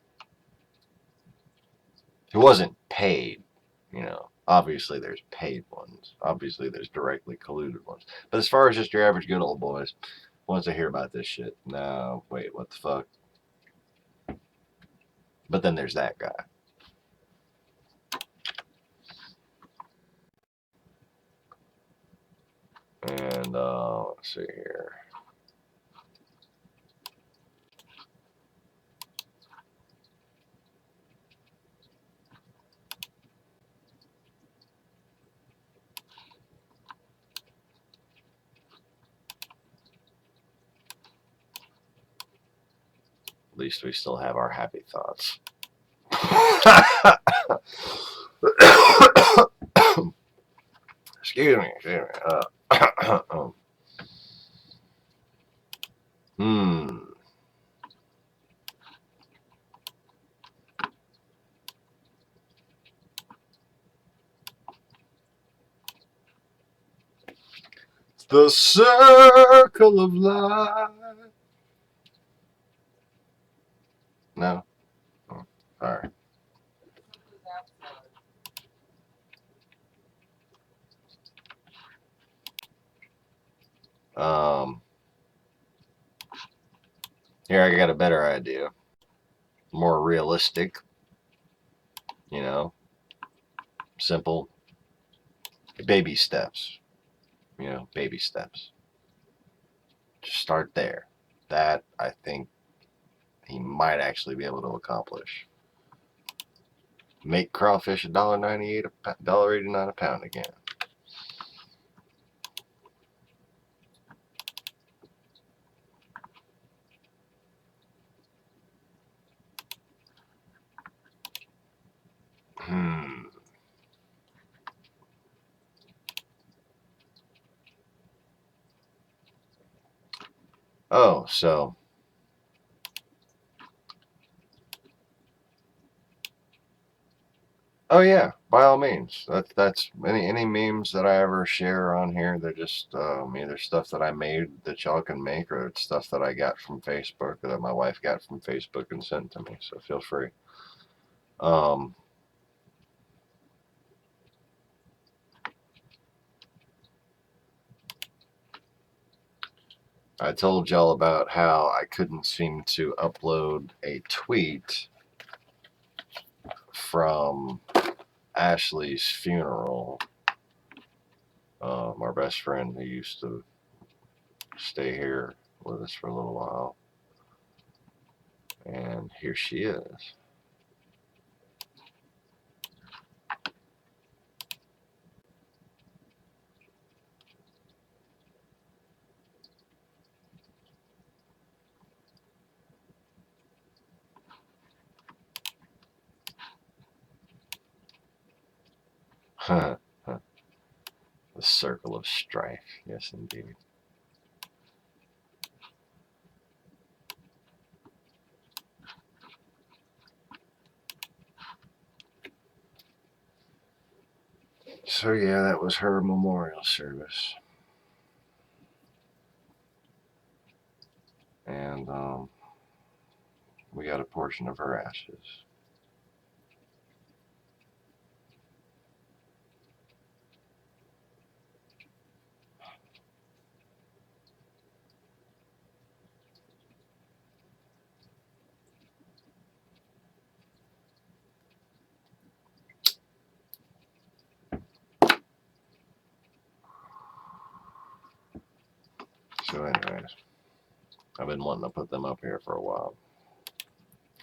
who wasn't paid. Obviously there's paid ones. Obviously there's directly colluded ones. But as far as just your average good old boys, once they hear about this shit, no, wait, what the fuck? But then there's that guy. And let's see here. At least we still have our happy thoughts. Excuse me. The circle of life. No? Oh, sorry. Here I got a better idea. More realistic. Simple. Baby steps. Baby steps. Just start there. That, I think, he might actually be able to accomplish. Make crawfish $1.98, $1.89 a pound again. Oh, so oh yeah, by all means. That's any memes that I ever share on here. They're just either stuff that I made that y'all can make, or it's stuff that I got from Facebook, or that my wife got from Facebook and sent to me. So feel free. I told y'all about how I couldn't seem to upload a tweet from Ashley's funeral. Our best friend who used to stay here with us for a little while. And here she is. The circle of strife. Yes, indeed. So yeah, that was her memorial service. And we got a portion of her ashes. So anyways, I've been wanting to put them up here for a while.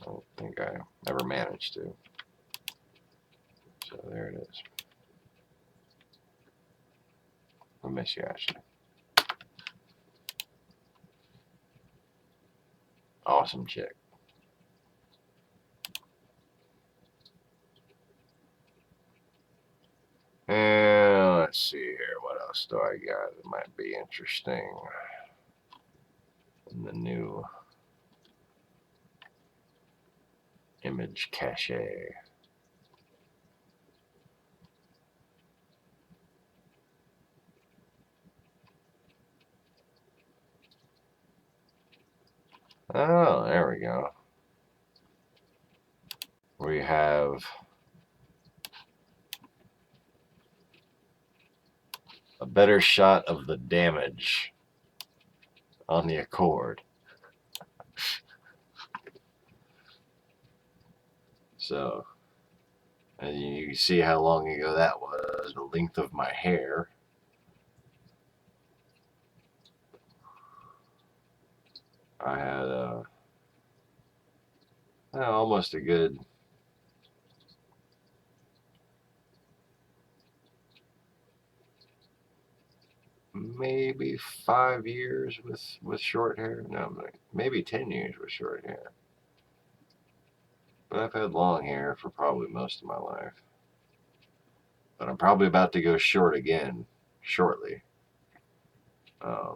I don't think I ever managed to. So there it is. I miss you, Ashley. Awesome chick. And let's see here. What else do I got that might be interesting in the new image cache? Oh, there we go. We have a better shot of the damage on the Accord. So, and you can see how long ago that was, the length of my hair. I had almost a good maybe 5 years with short hair. No, maybe 10 years with short hair. But I've had long hair for probably most of my life. But I'm probably about to go short again shortly. I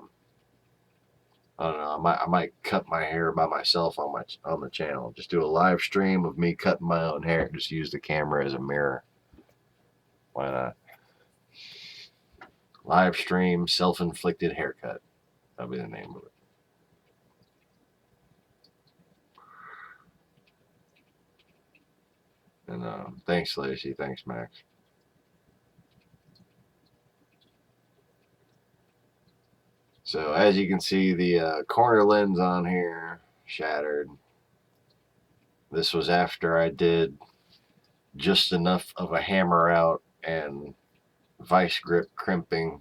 don't know. I might cut my hair by myself on the channel. Just do a live stream of me cutting my own hair. Just use the camera as a mirror. Why not? Live stream self-inflicted haircut. That'll be the name of it. And thanks, Lacey. Thanks, Max. So as you can see, the corner lens on here shattered. This was after I did just enough of a hammer out and vice grip crimping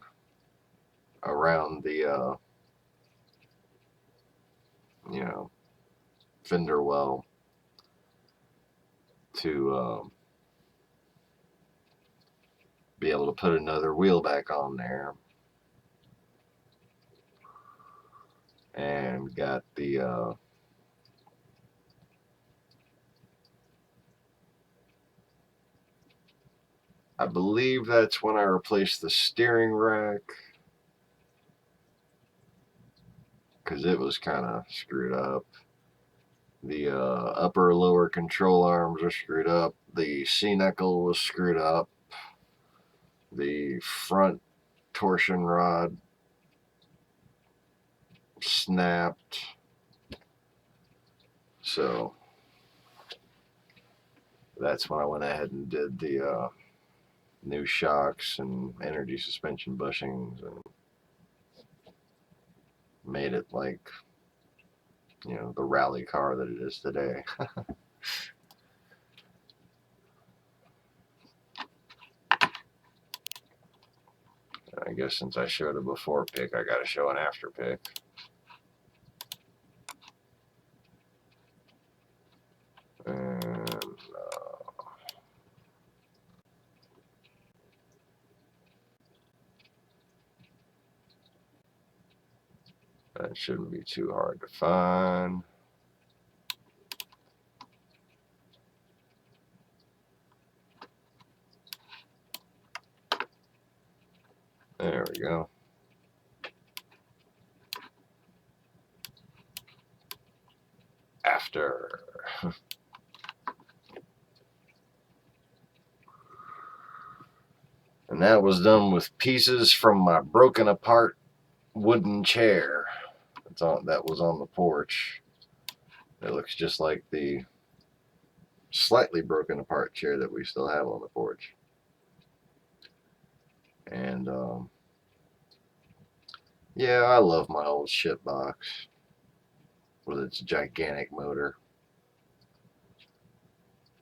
around the fender well to be able to put another wheel back on there. And got the I believe that's when I replaced the steering rack, because it was kind of screwed up. The upper lower control arms are screwed up. The C-knuckle was screwed up. The front torsion rod snapped. So that's when I went ahead and did the new shocks and energy suspension bushings and made it like, the rally car that it is today. I guess since I showed a before pic, I got to show an after pic. And that shouldn't be too hard to find. There we go. After. And And that was done with pieces from my broken apart wooden chair. That was on the porch. It looks just like the slightly broken apart chair that we still have on the porch. And yeah, I love my old shit box with its gigantic motor.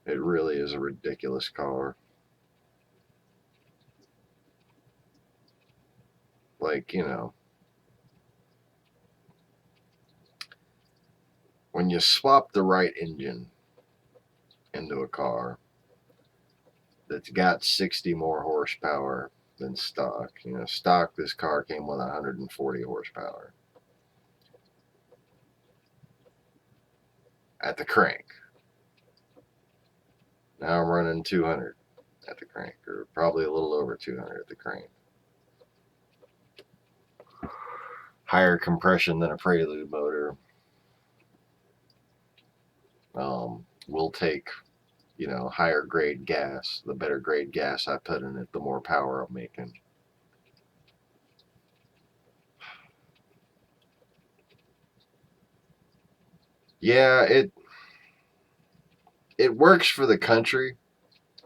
It really is a ridiculous car. Like, you know, when you swap the right engine into a car that's got 60 more horsepower than stock. You know, stock, this car came with 140 horsepower at the crank. Now I'm running 200 at the crank, or probably a little over 200 at the crank. Higher compression than a Prelude motor. Will take, you know, higher grade gas. The better grade gas I put in it, the more power I'm making. Yeah, it works for the country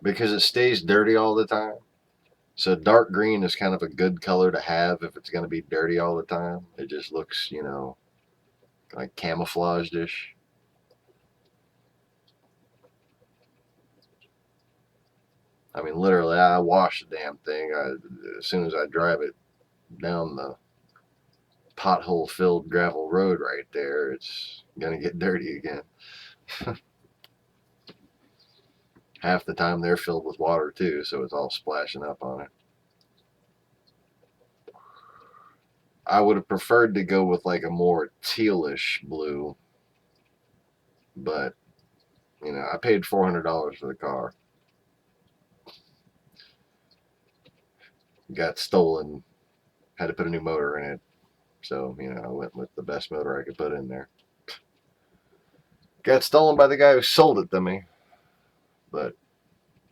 because it stays dirty all the time. So dark green is kind of a good color to have if it's going to be dirty all the time. It just looks, you know, like camouflaged-ish. I mean, literally, I wash the damn thing. As soon as I drive it down the pothole-filled gravel road right there, it's going to get dirty again. Half the time they're filled with water too, so it's all splashing up on it. I would have preferred to go with like a more tealish blue, but you know, I paid $400 for the car. Got stolen, had to put a new motor in it, so you know, I went with the best motor I could put in there. Got stolen by the guy who sold it to me, but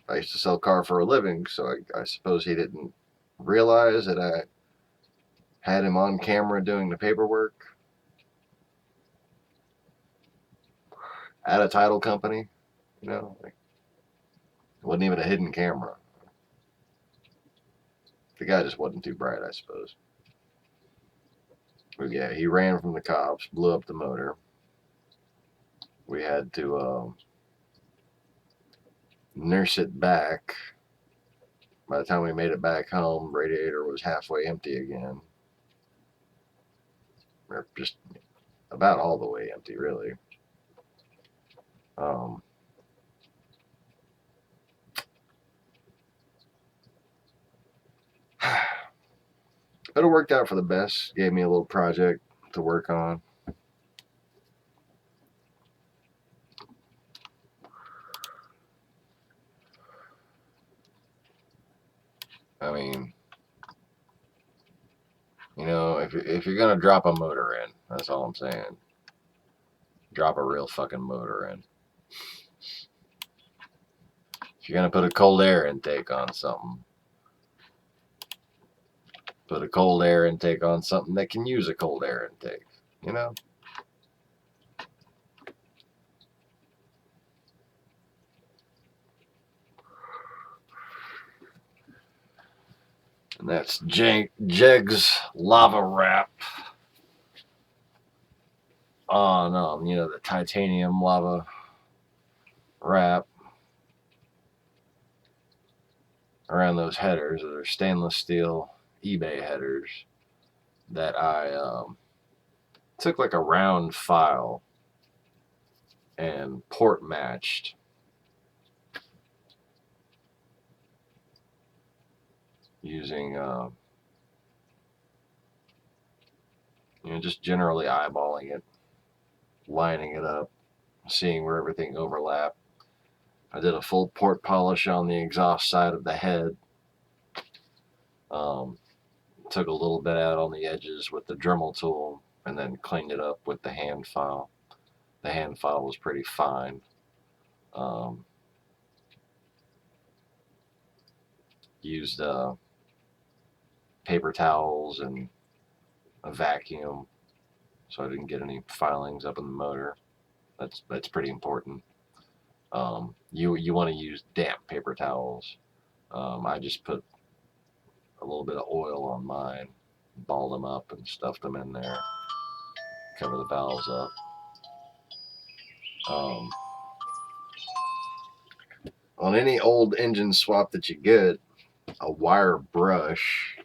I used to sell car for a living, so I suppose he didn't realize that I had him on camera doing the paperwork at a title company. You know, like, it wasn't even a hidden camera. The guy just wasn't too bright, I suppose. But yeah, he ran from the cops, blew up the motor. We had to nurse it back. By the time we made it back home, radiator was halfway empty again. Or just about all the way empty, really. But it worked out for the best. Gave me a little project to work on. I mean, you know, if you're gonna drop a motor in, that's all I'm saying. Drop a real fucking motor in. If you're gonna put a cold air intake on something, put a cold air intake on something that can use a cold air intake. You know. And that's Jeg's lava wrap on, you know, the titanium lava wrap around those headers. Those are stainless steel eBay headers that I took like a round file and port matched using, you know, just generally eyeballing it, lining it up, seeing where everything overlapped. I did a full port polish on the exhaust side of the head. Took a little bit out on the edges with the Dremel tool and then cleaned it up with the hand file. The hand file was pretty fine. Used paper towels and a vacuum, so I didn't get any filings up in the motor. That's pretty important. You want to use damp paper towels. I just put a little bit of oil on mine, balled them up and stuffed them in there, cover the valves up. On any old engine swap that you get, a wire brush,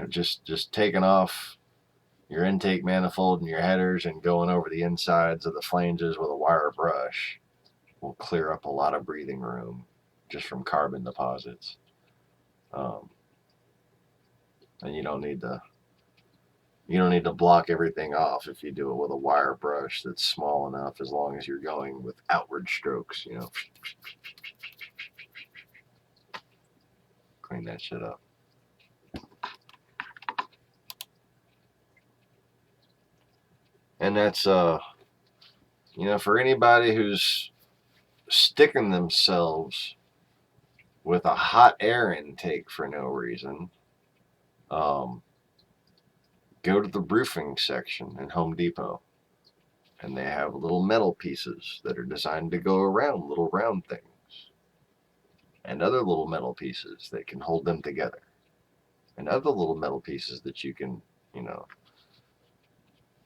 just taking off your intake manifold and your headers and going over the insides of the flanges with a wire brush will clear up a lot of breathing room just from carbon deposits. And you don't need to block everything off if you do it with a wire brush that's small enough, as long as you're going with outward strokes, Clean that shit up. And that's for anybody who's sticking themselves with a hot air intake for no reason, go to the roofing section in Home Depot, and they have little metal pieces that are designed to go around little round things, and other little metal pieces that can hold them together, and other little metal pieces that you can,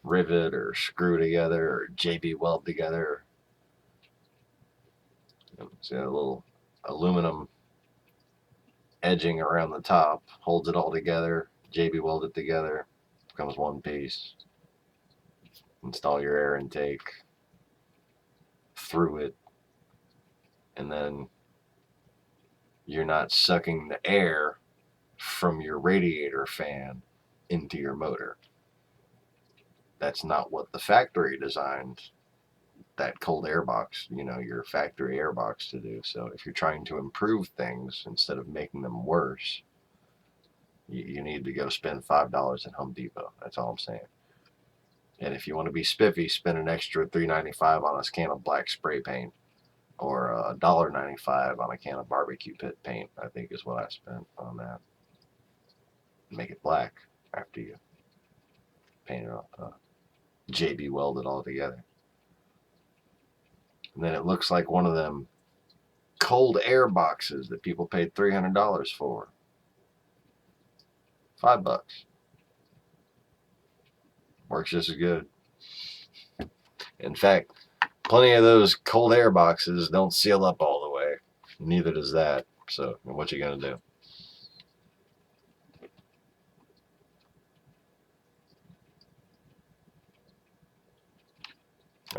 rivet or screw together or JB weld together. See a little aluminum edging around the top, holds it all together, JB weld it together, becomes one piece. Install your air intake through it, and then you're not sucking the air from your radiator fan into your motor. That's not what the factory designed that cold air box, your factory air box to do. So if you're trying to improve things instead of making them worse, you need to go spend $5 at Home Depot. That's all I'm saying. And if you want to be spiffy, spend an extra $3.95 on a can of black spray paint, or $1.95 on a can of barbecue pit paint, I think is what I spent on that. Make it black after you paint it up. JB weld it all together. And then it looks like one of them cold air boxes that people paid $300 for. $5. Works just as good. In fact, plenty of those cold air boxes don't seal up all the way. Neither does that. So what you gonna do?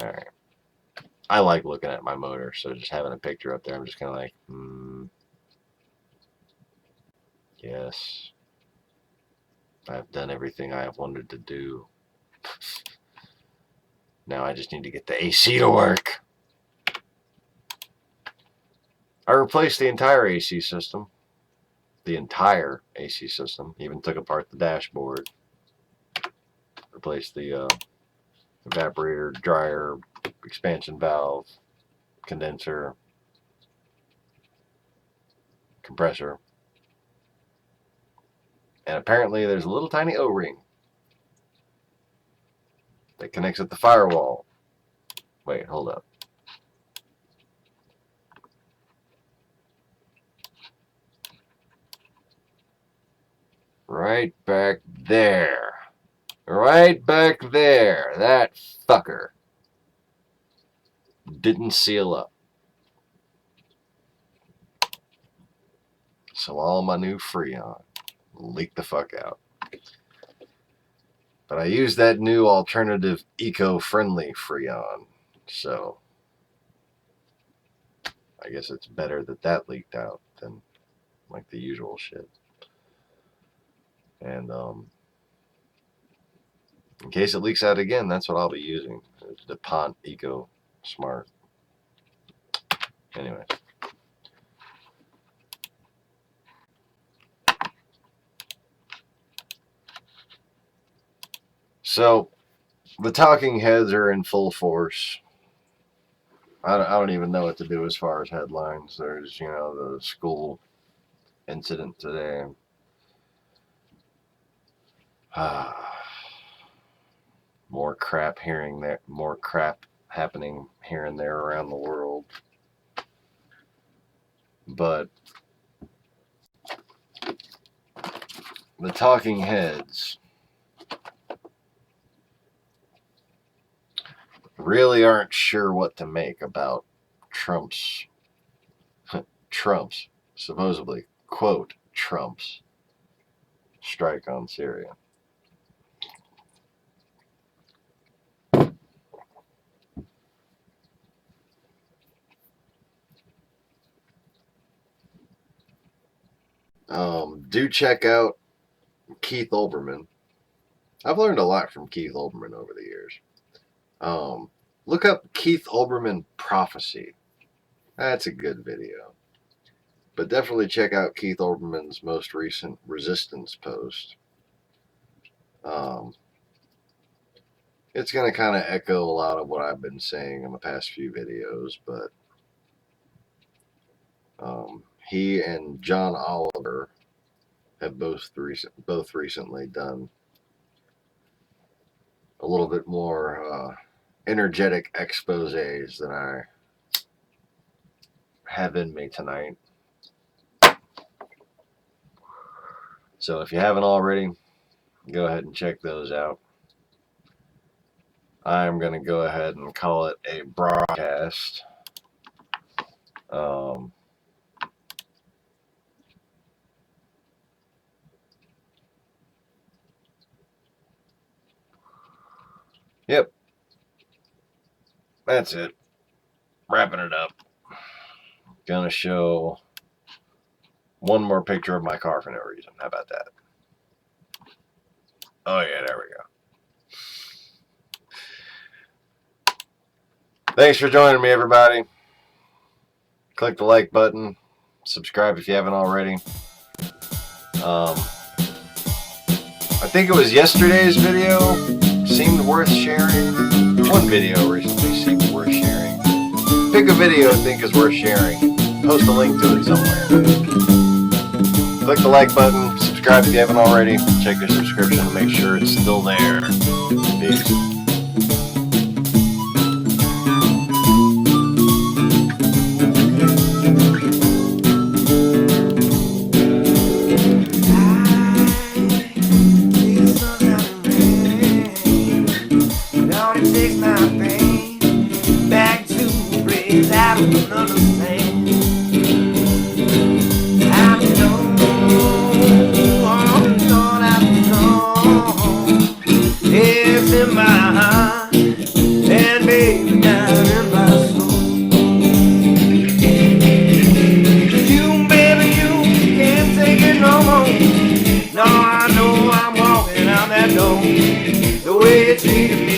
All right. I like looking at my motor, so just having a picture up there, I'm just kind of like, yes, I've done everything I have wanted to do. Now I just need to get the AC to work. I replaced the entire AC system. Even took apart the dashboard. Replaced the evaporator, dryer, expansion valve, condenser, compressor. And apparently there's a little tiny O-ring that connects at the firewall. Wait, hold up. Right back there. Right back there. That fucker didn't seal up. So all my new Freon leaked the fuck out. But I used that new alternative eco-friendly Freon. So I guess it's better that leaked out than like the usual shit. And in case it leaks out again, that's what I'll be using. It's DuPont Eco Smart. Anyway. So the talking heads are in full force. I don't even know what to do as far as headlines. There's, the school incident today. More crap more crap happening here and there around the world. But the talking heads really aren't sure what to make about Trump's supposedly, quote, Trump's strike on Syria. Do check out Keith Olbermann. I've learned a lot from Keith Olbermann over the years. Look up Keith Olbermann Prophecy. That's a good video. But definitely check out Keith Olbermann's most recent resistance post. It's going to kind of echo a lot of what I've been saying in the past few videos, but he and John Oliver have both recently done a little bit more energetic exposés than I have in me tonight. So if you haven't already, go ahead and check those out. I'm going to go ahead and call it a broadcast. Yep. That's it. Wrapping it up. Gonna show one more picture of my car for no reason. How about that? Oh yeah, there we go. Thanks for joining me, everybody. Click the like button. Subscribe if you haven't already. I think it was yesterday's video seemed worth sharing. One video recently seemed worth sharing. Pick a video I think is worth sharing. Post a link to it somewhere. Click the like button. Subscribe if you haven't already. Check your subscription to make sure it's still there. Peace. No, I know I'm walking out that door the way it treated me.